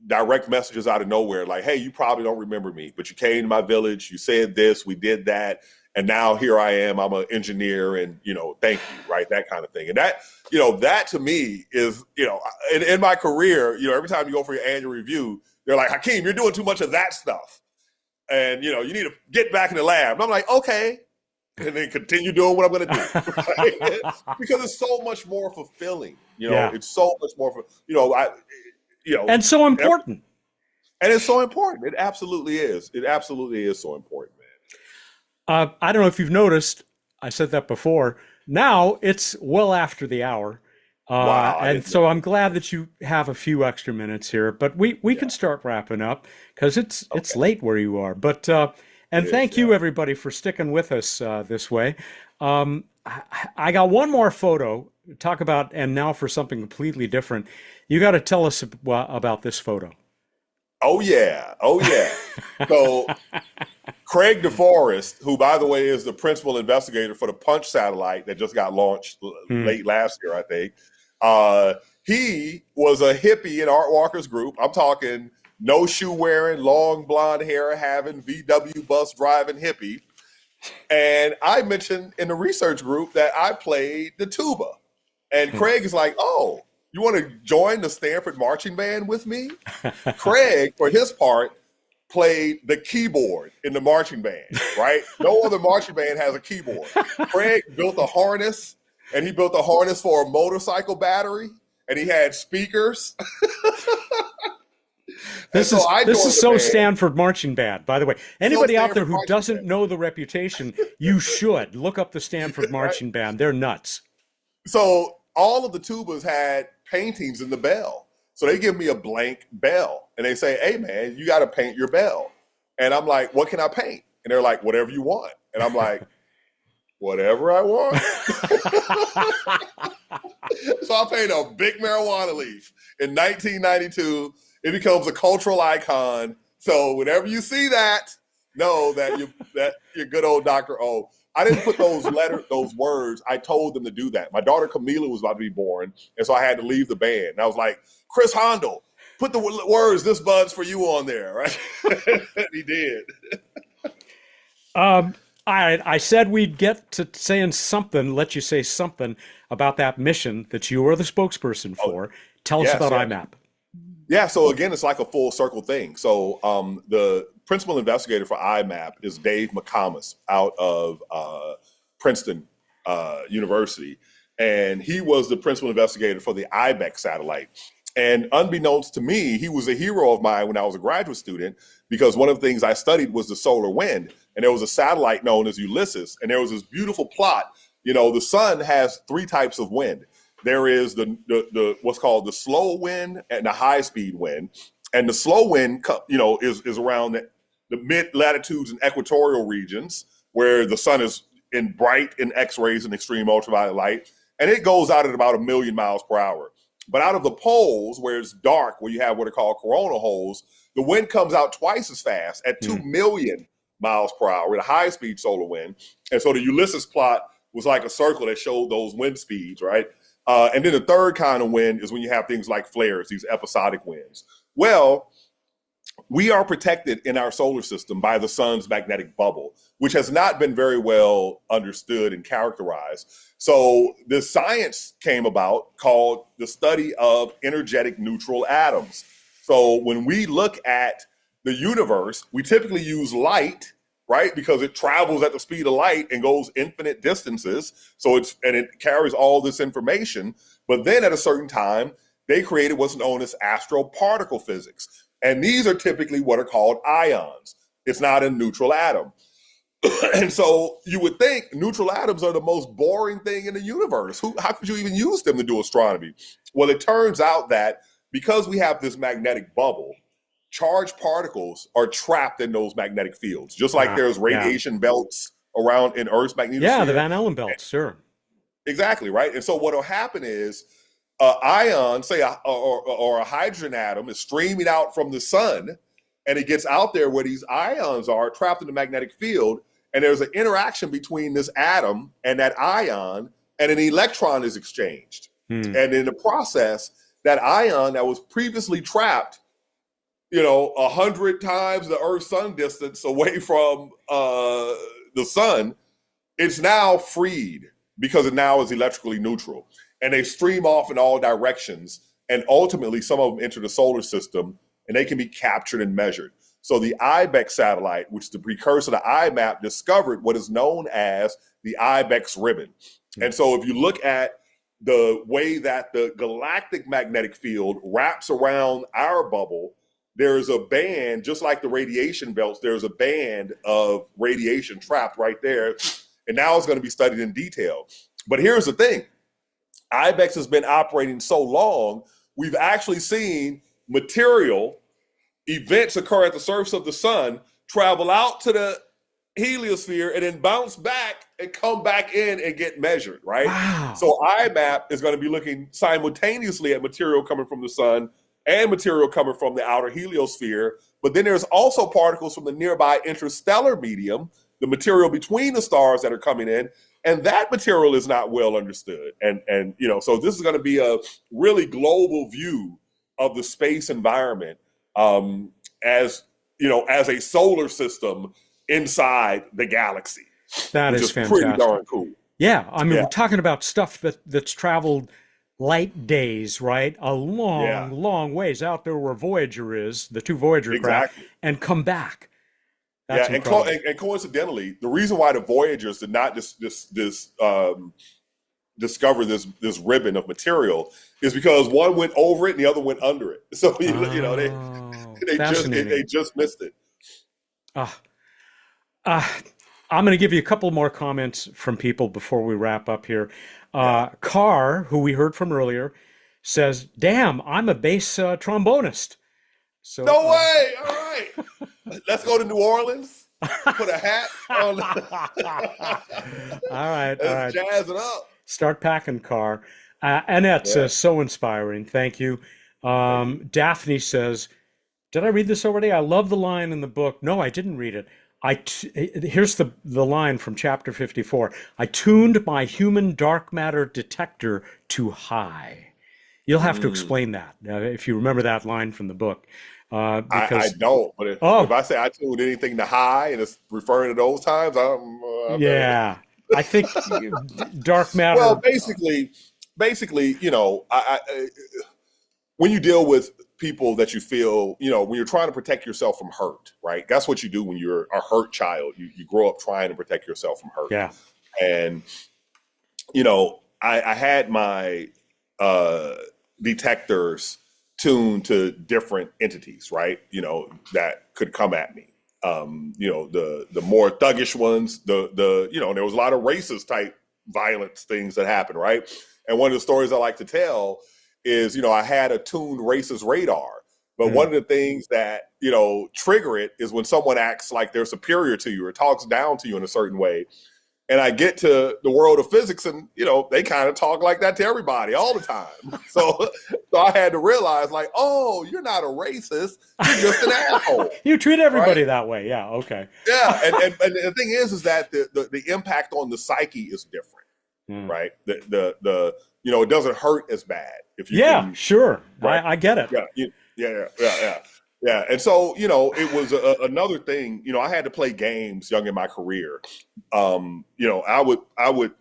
[SPEAKER 2] direct messages out of nowhere, like, "Hey, you probably don't remember me, but you came to my village, you said this, we did that, and now here I am. I'm an engineer, and thank you," right? That kind of thing. And that, that to me is, in my career, every time you go for your annual review, they're like, Hakeem, you're doing too much of that stuff, and you need to get back in the lab. And I'm like, okay, and then continue doing what I'm going to do, right? Because it's so much more fulfilling. It's so much more,
[SPEAKER 1] and so important.
[SPEAKER 2] And it's so important. It absolutely is. It absolutely is so important, man.
[SPEAKER 1] I don't know if you've noticed, I said that before. Now it's well after the hour.
[SPEAKER 2] Wow,
[SPEAKER 1] and so I'm glad that you have a few extra minutes here, but we can start wrapping up because it's late where you are. But thank you everybody for sticking with us this way. I got one more photo to talk about, and now for something completely different. You got to tell us about this photo.
[SPEAKER 2] Oh yeah. So Craig DeForest, who by the way is the principal investigator for the Punch satellite that just got launched late last year, I think. He was a hippie in Art Walker's group. I'm talking no shoe wearing, long blonde hair having, VW bus driving hippie. And I mentioned in the research group that I played the tuba. And Craig is like, oh, you want to join the Stanford marching band with me? Craig, for his part, played the keyboard in the marching band, right? No other marching band has a keyboard. Craig built a harness, and he built a harness for a motorcycle battery, and he had speakers.
[SPEAKER 1] This is so Stanford marching band, by the way. Anybody out there who doesn't know the reputation, you should look up the Stanford marching band. They're nuts.
[SPEAKER 2] So all of the tubas had paintings in the bell. So they give me a blank bell, and they say, hey, man, you got to paint your bell. And I'm like, what can I paint? And they're like, whatever you want. And I'm like, whatever I want. So I painted a big marijuana leaf in 1992. It becomes a cultural icon. So whenever you see that, know that you're good old Dr. O. I didn't put those words. I told them to do that. My daughter Camila was about to be born, and so I had to leave the band. And I was like, Chris Hondo, put the words "This Bud's for you" on there, right? He did.
[SPEAKER 1] I said we'd get to saying something, let you say something about that mission that you are the spokesperson for. Tell us about IMAP.
[SPEAKER 2] Yeah, so again, it's like a full circle thing. So the principal investigator for IMAP is Dave McComas out of Princeton University. And he was the principal investigator for the IBEX satellite. And unbeknownst to me, he was a hero of mine when I was a graduate student, because one of the things I studied was the solar wind. And there was a satellite known as Ulysses. And there was this beautiful plot. The sun has three types of wind. There is the what's called the slow wind and the high speed wind. And the slow wind, is around the mid latitudes and equatorial regions where the sun is in bright in X-rays and extreme ultraviolet light. And it goes out at about 1,000,000 miles per hour. But out of the poles, where it's dark, where you have what are called coronal holes, the wind comes out twice as fast at 2,000,000 miles per hour, the high-speed solar wind. And so the Ulysses plot was like a circle that showed those wind speeds, right? And then the third kind of wind is when you have things like flares, these episodic winds. Well, we are protected in our solar system by the sun's magnetic bubble, which has not been very well understood and characterized. So the science came about called the study of energetic neutral atoms. So when we look at the universe, we typically use light, right? Because it travels at the speed of light and goes infinite distances. So it carries all this information. But then at a certain time, they created what's known as astroparticle physics. And these are typically what are called ions. It's not a neutral atom. And so you would think neutral atoms are the most boring thing in the universe. How could you even use them to do astronomy? Well, it turns out that because we have this magnetic bubble, charged particles are trapped in those magnetic fields, just like there's radiation belts around in Earth's magnetosphere.
[SPEAKER 1] Yeah, the Van Allen belts, sure.
[SPEAKER 2] Exactly, right? And so what will happen is ion, say, or a hydrogen atom is streaming out from the sun, and it gets out there where these ions are trapped in the magnetic field, and there's an interaction between this atom and that ion, and an electron is exchanged. And in the process, that ion that was previously trapped, 100 times the Earth's sun distance away from the sun, it's now freed because it now is electrically neutral. And they stream off in all directions. And ultimately, some of them enter the solar system, and they can be captured and measured. So the IBEX satellite, which is the precursor to IMAP, discovered what is known as the IBEX ribbon. And so if you look at the way that the galactic magnetic field wraps around our bubble, there's a band, just like the radiation belts, there's a band of radiation trapped right there. And now it's going to be studied in detail. But here's the thing. IBEX has been operating so long, we've actually seen material events occur at the surface of the sun, travel out to the heliosphere, and then bounce back and come back in and get measured, right?
[SPEAKER 1] Wow.
[SPEAKER 2] So IMAP is going to be looking simultaneously at material coming from the sun and material coming from the outer heliosphere. But then there's also particles from the nearby interstellar medium, the material between the stars that are coming in. And that material is not well understood. And so this is going to be a really global view of the space environment as a solar system inside the galaxy.
[SPEAKER 1] That
[SPEAKER 2] is
[SPEAKER 1] fantastic.
[SPEAKER 2] Pretty darn cool.
[SPEAKER 1] Yeah, I mean, we're talking about stuff that's traveled light days, right? A long ways out there where Voyager is, the two Voyager craft, and come back. That's incredible.
[SPEAKER 2] And coincidentally, the reason why the Voyagers did not discover this ribbon of material is because one went over it and the other went under it. So they just missed it.
[SPEAKER 1] I'm going to give you a couple more comments from people before we wrap up here. Carr, who we heard from earlier, says, "Damn, I'm a bass trombonist." So,
[SPEAKER 2] no way! All right, let's go to New Orleans. Put a hat on.
[SPEAKER 1] All right.
[SPEAKER 2] Jazz it up.
[SPEAKER 1] Start packing, Carr. Annette says, "So inspiring. Thank you." Daphne says, "Did I read this already? I love the line in the book." No, I didn't read it. Here's the line from chapter 54. "I tuned my human dark matter detector to high." You'll have to explain that if you remember that line from the book.
[SPEAKER 2] I don't, but if I say I tuned anything to high and it's referring to those times,
[SPEAKER 1] I think dark matter.
[SPEAKER 2] Well, basically, when you deal with people that you feel, when you're trying to protect yourself from hurt, right? That's what you do when you're a hurt child. You grow up trying to protect yourself from hurt.
[SPEAKER 1] Yeah.
[SPEAKER 2] And, I had my detectors tuned to different entities, right? That could come at me. The more thuggish ones, there was a lot of racist type violence things that happened, right? And one of the stories I like to tell is, I had a tuned racist radar. But one of the things that, trigger it is when someone acts like they're superior to you or talks down to you in a certain way. And I get to the world of physics and, they kind of talk like that to everybody all the time. So I had to realize like, oh, you're not a racist. You're just an asshole.
[SPEAKER 1] You treat everybody that way. Yeah. Okay.
[SPEAKER 2] Yeah. And the thing is that the impact on the psyche is different, right? It doesn't hurt as bad. If you can,
[SPEAKER 1] sure.
[SPEAKER 2] Right?
[SPEAKER 1] I get it.
[SPEAKER 2] Yeah. And so, it was another thing, I had to play games young in my career. I would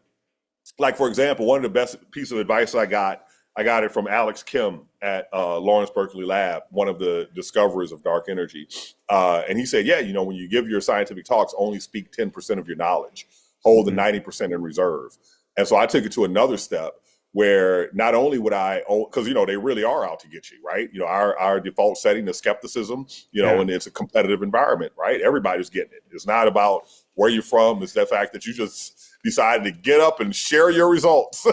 [SPEAKER 2] like, for example, one of the best piece of advice I got it from Alex Kim at Lawrence Berkeley Lab, one of the discoverers of dark energy. And he said, when you give your scientific talks, only speak 10% of your knowledge, hold the 90% in reserve. And so I took it to another step where not only would I, because, they really are out to get you, right? Our default setting is skepticism, and it's a competitive environment, right? Everybody's getting it. It's not about where you're from. It's the fact that you just decided to get up and share your results.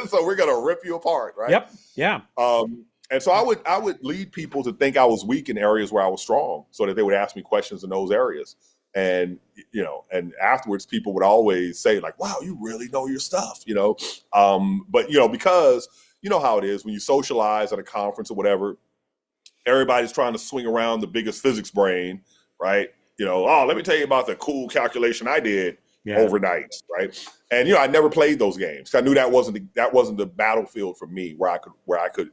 [SPEAKER 2] So we're going to rip you apart, right?
[SPEAKER 1] Yep. Yeah.
[SPEAKER 2] And so I would lead people to think I was weak in areas where I was strong so that they would ask me questions in those areas. And, and afterwards people would always say like, wow, you really know your stuff, but, because how it is when you socialize at a conference or whatever, everybody's trying to swing around the biggest physics brain, right? Oh, let me tell you about the cool calculation I did overnight, right? And, I never played those games. I knew that wasn't the battlefield for me where I could,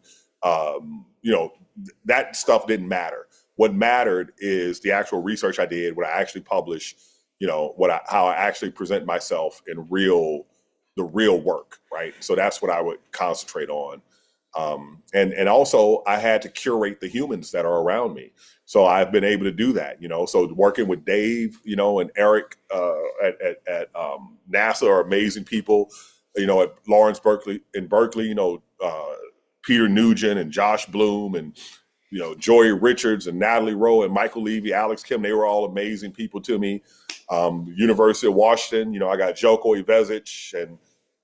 [SPEAKER 2] that stuff didn't matter. What mattered is the actual research I did, what I actually published, how I actually present myself in the real work, right? So that's what I would concentrate on. And also I had to curate the humans that are around me. So I've been able to do that, so working with Dave, and Eric at NASA are amazing people, at Lawrence Berkeley in Berkeley, Peter Nugent and Josh Bloom and, Joy Richards and Natalie Rowe and Michael Levy, Alex Kim, they were all amazing people to me. University of Washington, I got Joko Ivezic and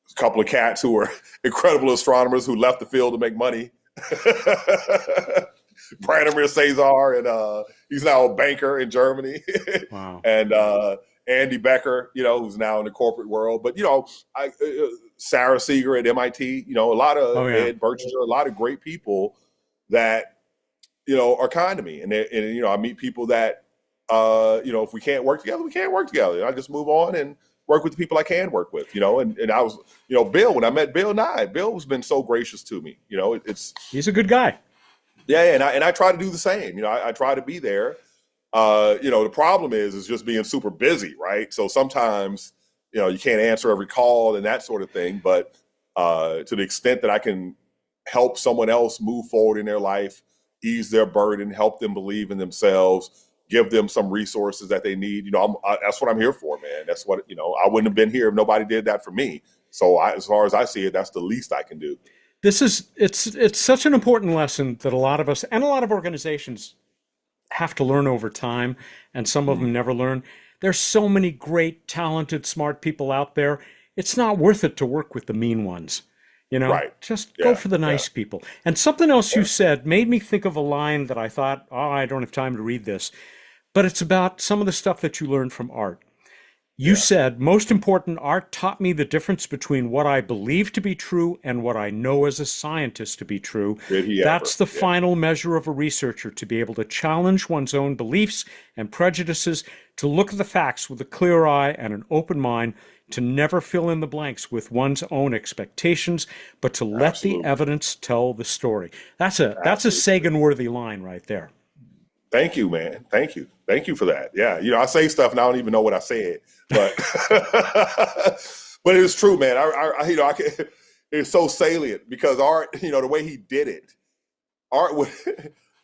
[SPEAKER 2] a couple of cats who were incredible astronomers who left the field to make money. Branimir Cesar, and he's now a banker in Germany.
[SPEAKER 1] Wow.
[SPEAKER 2] And Andy Becker, who's now in the corporate world. But, Sarah Seeger at MIT, a lot of Ed Berchinger, a lot of great people that, are kind to me. And I meet people that, if we can't work together, we can't work together. I just move on and work with the people I can work with, and I was, Bill, when I met Bill Nye, Bill has been so gracious to me,
[SPEAKER 1] he's a good guy.
[SPEAKER 2] Yeah. And I try to do the same, I try to be there. The problem is just being super busy, right? So sometimes, you can't answer every call and that sort of thing, but to the extent that I can help someone else move forward in their life, ease their burden, help them believe in themselves, give them some resources that they need. That's what I'm here for, man. That's what, I wouldn't have been here if nobody did that for me. So as far as I see it, that's the least I can do.
[SPEAKER 1] It's such an important lesson that a lot of us and a lot of organizations have to learn over time, and some of them never learn. There's so many great, talented, smart people out there. It's not worth it to work with the mean ones.
[SPEAKER 2] Right.
[SPEAKER 1] Just go for the nice people. And something else you said made me think of a line that I thought, I don't have time to read this, but it's about some of the stuff that you learned from art. You said, most important, art taught me the difference between what I believe to be true and what I know as a scientist to be true. That's the final measure of a researcher, to be able to challenge one's own beliefs and prejudices, to look at the facts with a clear eye and an open mind, to never fill in the blanks with one's own expectations, but to let the evidence tell the story. That's a Sagan-worthy line right there.
[SPEAKER 2] Thank you, man. Thank you for that. Yeah, I say stuff and I don't even know what I said, but but it's true, man. I it's so salient because art, the way he did it, art would,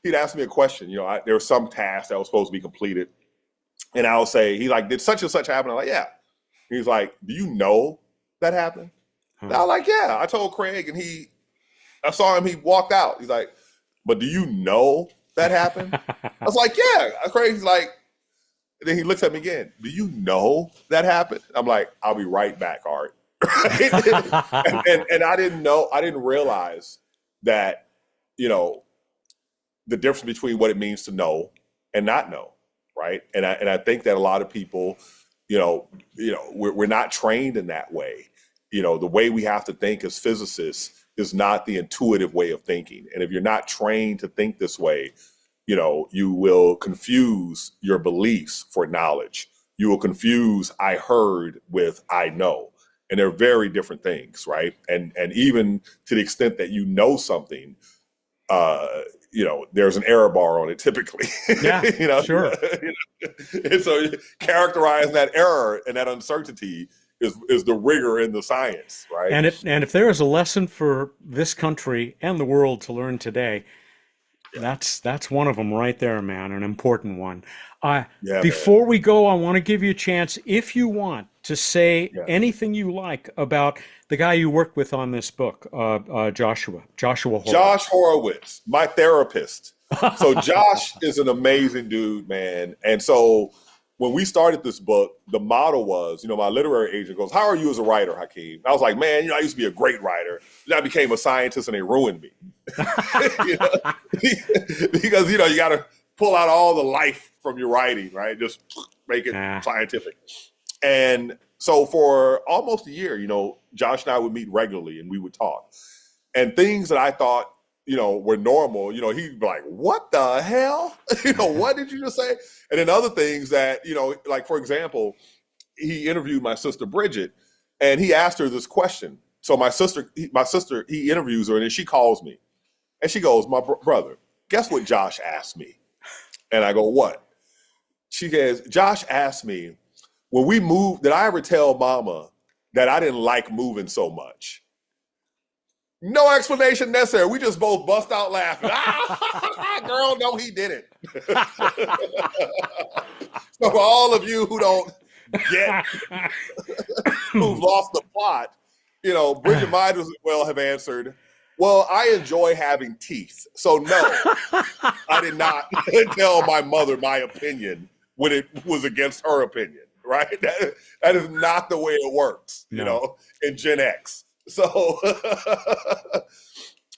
[SPEAKER 2] he'd ask me a question. There was some task that was supposed to be completed, and I'll say, he like, did such and such happen? I'm like, yeah. He's like, do you know that happened? And I was like, yeah. I told Craig, and I saw him. He walked out. He's like, but do you know that happened? I was like, yeah. Craig's like, and then he looks at me again. Do you know that happened? I'm like, I'll be right back, Art. and I didn't know, I didn't realize that, you know, the difference between what it means to know and not know, right? And I think that a lot of people, we're not trained in that way. You know, the way we have to think as physicists is not the intuitive way of thinking. And if you're not trained to think this way, you know, you will confuse your beliefs for knowledge. You will confuse I heard with I know. And they're very different things, right? And even to the extent that you know something, there's an error bar on it typically.
[SPEAKER 1] Yeah, sure.
[SPEAKER 2] And so characterizing that error and that uncertainty is the rigor in the science, right?
[SPEAKER 1] And if there is a lesson for this country and the world to learn today, that's one of them right there, man, an important one. Before we go, I want to give you a chance, if you want, to say anything you like about the guy you worked with on this book, Joshua Horowitz.
[SPEAKER 2] Josh Horowitz, my therapist. So Josh is an amazing dude, man. And so when we started this book, the model was, my literary agent goes, "How are you as a writer, Hakeem?" I was like, "Man, I used to be a great writer. Then I became a scientist and they ruined me." Because, you got to pull out all the life from your writing, right? Just make it scientific. And so for almost a year, Josh and I would meet regularly and we would talk. And things that I thought, were normal, he'd be like, "What the hell? What did you just say?" And then other things that, like, for example, he interviewed my sister Bridget and he asked her this question. So my sister, he interviews her and then she calls me and she goes, "My brother, guess what Josh asked me?" And I go, "What?" She says, "Josh asked me, when we moved, did I ever tell mama that I didn't like moving so much?" No explanation necessary. We just both bust out laughing. Girl, no, he didn't. So for all of you who don't get, who've lost the plot, Bridget might as well have answered, "Well, I enjoy having teeth. So no, I did not tell my mother my opinion when it was against her opinion." Right? That is not the way it works, in Gen X. So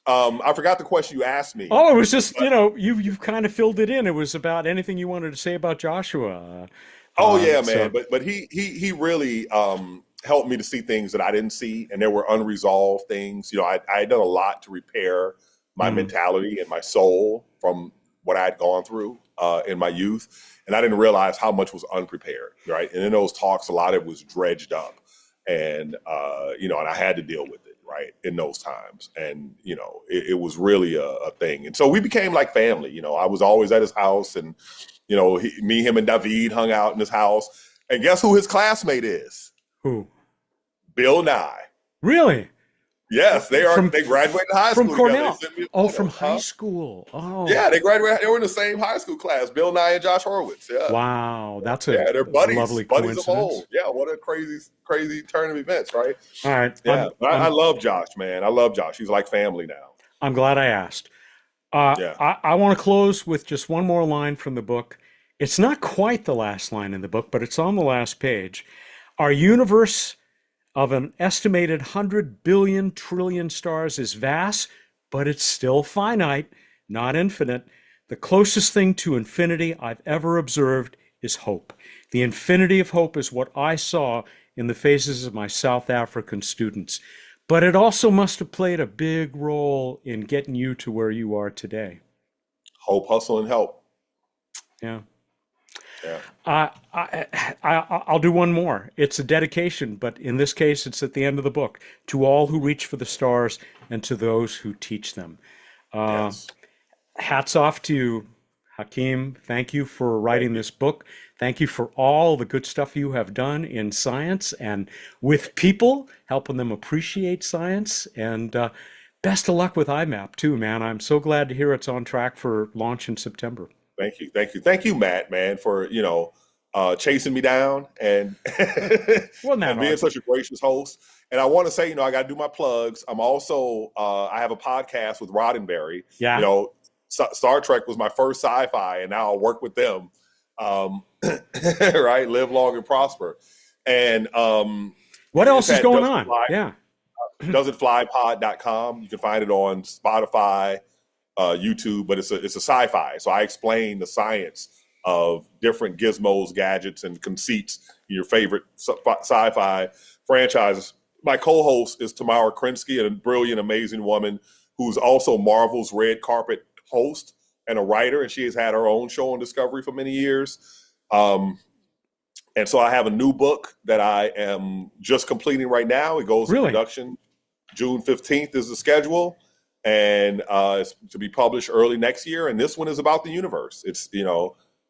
[SPEAKER 2] I forgot the question you asked me.
[SPEAKER 1] Oh, it was just, you've kind of filled it in. It was about anything you wanted to say about Joshua.
[SPEAKER 2] Man. So. But he really helped me to see things that I didn't see. And there were unresolved things. I had done a lot to repair my mentality and my soul from what I had gone through in my youth. And I didn't realize how much was unprepared, right? And in those talks, a lot of it was dredged up. And, and I had to deal with it, right, in those times. And, it was really a thing. And so we became like family. I was always at his house and, him and David hung out in his house. And guess who his classmate is?
[SPEAKER 1] Who?
[SPEAKER 2] Bill Nye.
[SPEAKER 1] Really?
[SPEAKER 2] Yes, they graduated high school
[SPEAKER 1] from Cornell.
[SPEAKER 2] Together.
[SPEAKER 1] From high school. Oh,
[SPEAKER 2] yeah, they graduated. They were in the same high school class. Bill Nye and Josh Horowitz. Yeah.
[SPEAKER 1] Wow, that's
[SPEAKER 2] they're buddies.
[SPEAKER 1] Lovely
[SPEAKER 2] buddies
[SPEAKER 1] coincidence.
[SPEAKER 2] Of old. Yeah, what a crazy turn of events, right?
[SPEAKER 1] All right.
[SPEAKER 2] Yeah, I love Josh, man. I love Josh. He's like family now.
[SPEAKER 1] I'm glad I asked. I want to close with just one more line from the book. It's not quite the last line in the book, but it's on the last page. Our universe of an estimated 100 billion trillion stars is vast, but it's still finite, not infinite. The closest thing to infinity I've ever observed is hope. The infinity of hope is what I saw in the faces of my South African students. But it also must have played a big role in getting you to where you are today.
[SPEAKER 2] Hope, hustle, and help.
[SPEAKER 1] Yeah.
[SPEAKER 2] Yeah.
[SPEAKER 1] I'll do one more. It's a dedication, but in this case, it's at the end of the book. To all who reach for the stars and to those who teach them.
[SPEAKER 2] Yes.
[SPEAKER 1] Hats off to you, Hakeem. Thank you for writing this book. Thank you for all the good stuff you have done in science and with people, helping them appreciate science. And best of luck with IMAP too, man. I'm so glad to hear it's on track for launch in September.
[SPEAKER 2] Thank you, Matt, man, for chasing me down and, and being such a gracious host. And I want to say, I got to do my plugs. I'm also I have a podcast with Roddenberry.
[SPEAKER 1] Yeah.
[SPEAKER 2] Star Trek was my first sci-fi, and now I work with them. Right, live long and prosper. And
[SPEAKER 1] what else
[SPEAKER 2] it's
[SPEAKER 1] is
[SPEAKER 2] at
[SPEAKER 1] going on? Yeah.
[SPEAKER 2] doesitflypod.com. You can find it on Spotify, YouTube, but it's a sci-fi. So I explain the science of different gizmos, gadgets, and conceits in your favorite sci-fi franchises. My co-host is Tamara Krinsky, a brilliant, amazing woman who's also Marvel's red carpet host and a writer, and she has had her own show on Discovery for many years. And so I have a new book that I am just completing right now. It goes in production. June 15th is the schedule, and it's to be published early next year. And this one is about the universe. It's,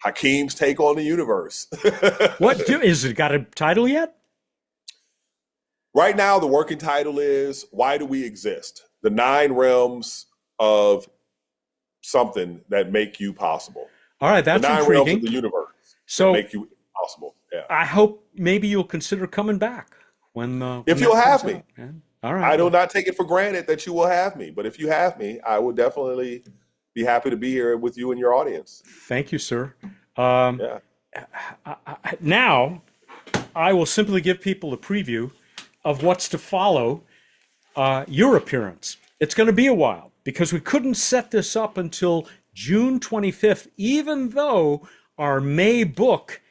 [SPEAKER 2] Hakeem's take on the universe.
[SPEAKER 1] Is it got a title yet?
[SPEAKER 2] Right now, the working title is Why Do We Exist? The 9 realms of something that make you possible.
[SPEAKER 1] All right, that's
[SPEAKER 2] the 9
[SPEAKER 1] intriguing.
[SPEAKER 2] realms of the universe
[SPEAKER 1] so
[SPEAKER 2] that make you possible. Yeah.
[SPEAKER 1] I hope maybe you'll consider coming back when
[SPEAKER 2] if you'll have me.
[SPEAKER 1] All right.
[SPEAKER 2] I do not take it for granted that you will have me, but if you have me, I will definitely be happy to be here with you and your audience.
[SPEAKER 1] Thank you, sir. Now, I will simply give people a preview of what's to follow your appearance. It's going to be a while because we couldn't set this up until June 25th, even though our May book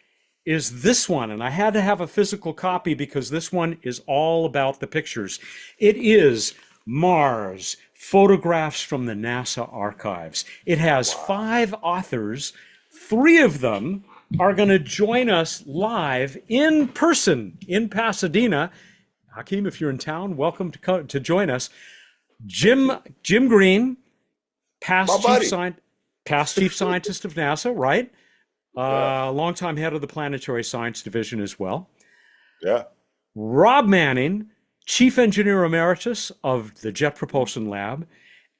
[SPEAKER 1] is this one. And I had to have a physical copy because this one is all about the pictures. It is Mars, Photographs from the NASA Archives. It has 5 authors. 3 of them are going to join us live in person in Pasadena. Hakeem, if you're in town, welcome to join us. Jim Green, past chief scientist of NASA, right? Longtime head of the Planetary Science Division as well.
[SPEAKER 2] Yeah.
[SPEAKER 1] Rob Manning, chief engineer emeritus of the Jet Propulsion Lab,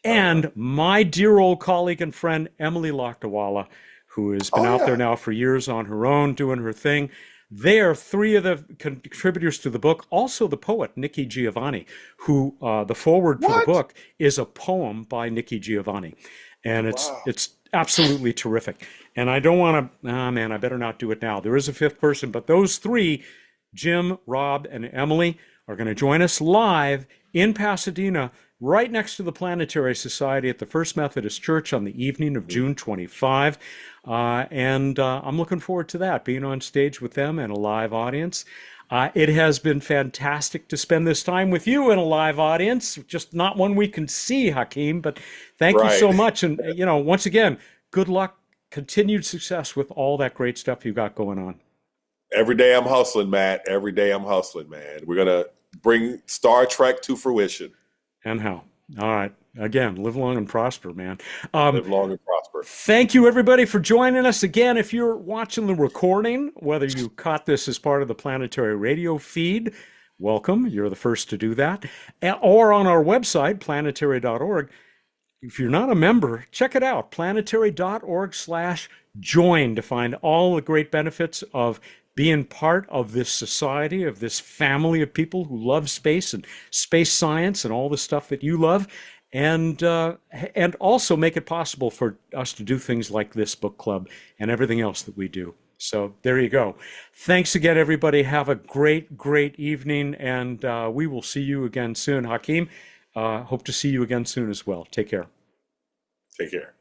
[SPEAKER 1] and my dear old colleague and friend Emily Lakdawala, who has been out there now for years on her own, doing her thing. They are 3 of the contributors to the book. Also the poet, Nikki Giovanni, who the foreword for the book is a poem by Nikki Giovanni. And it's absolutely terrific. And I don't want to, I better not do it now. There is a 5th person, but those 3, Jim, Rob, and Emily, are going to join us live in Pasadena, right next to the Planetary Society at the First Methodist Church on the evening of June 25. And I'm looking forward to that, being on stage with them and a live audience. It has been fantastic to spend this time with you in a live audience, just not one we can see, Hakeem, but thank you so much. And, once again, good luck, continued success with all that great stuff you got going on.
[SPEAKER 2] Every day I'm hustling, Matt. Every day I'm hustling, man. We're going to bring Star Trek to fruition.
[SPEAKER 1] And how? All right. Again, live long and prosper, man.
[SPEAKER 2] Live long and prosper.
[SPEAKER 1] Thank you, everybody, for joining us. Again, if you're watching the recording, whether you caught this as part of the Planetary radio feed, welcome. You're the first to do that. Or on our website, planetary.org. If you're not a member, check it out, planetary.org/join to find all the great benefits of being part of this society, of this family of people who love space and space science and all the stuff that you love, and also make it possible for us to do things like this book club and everything else that we do. So there you go. Thanks again, everybody. Have a great, great evening, and we will see you again soon. Hakeem, hope to see you again soon as well. Take care.
[SPEAKER 2] Take care.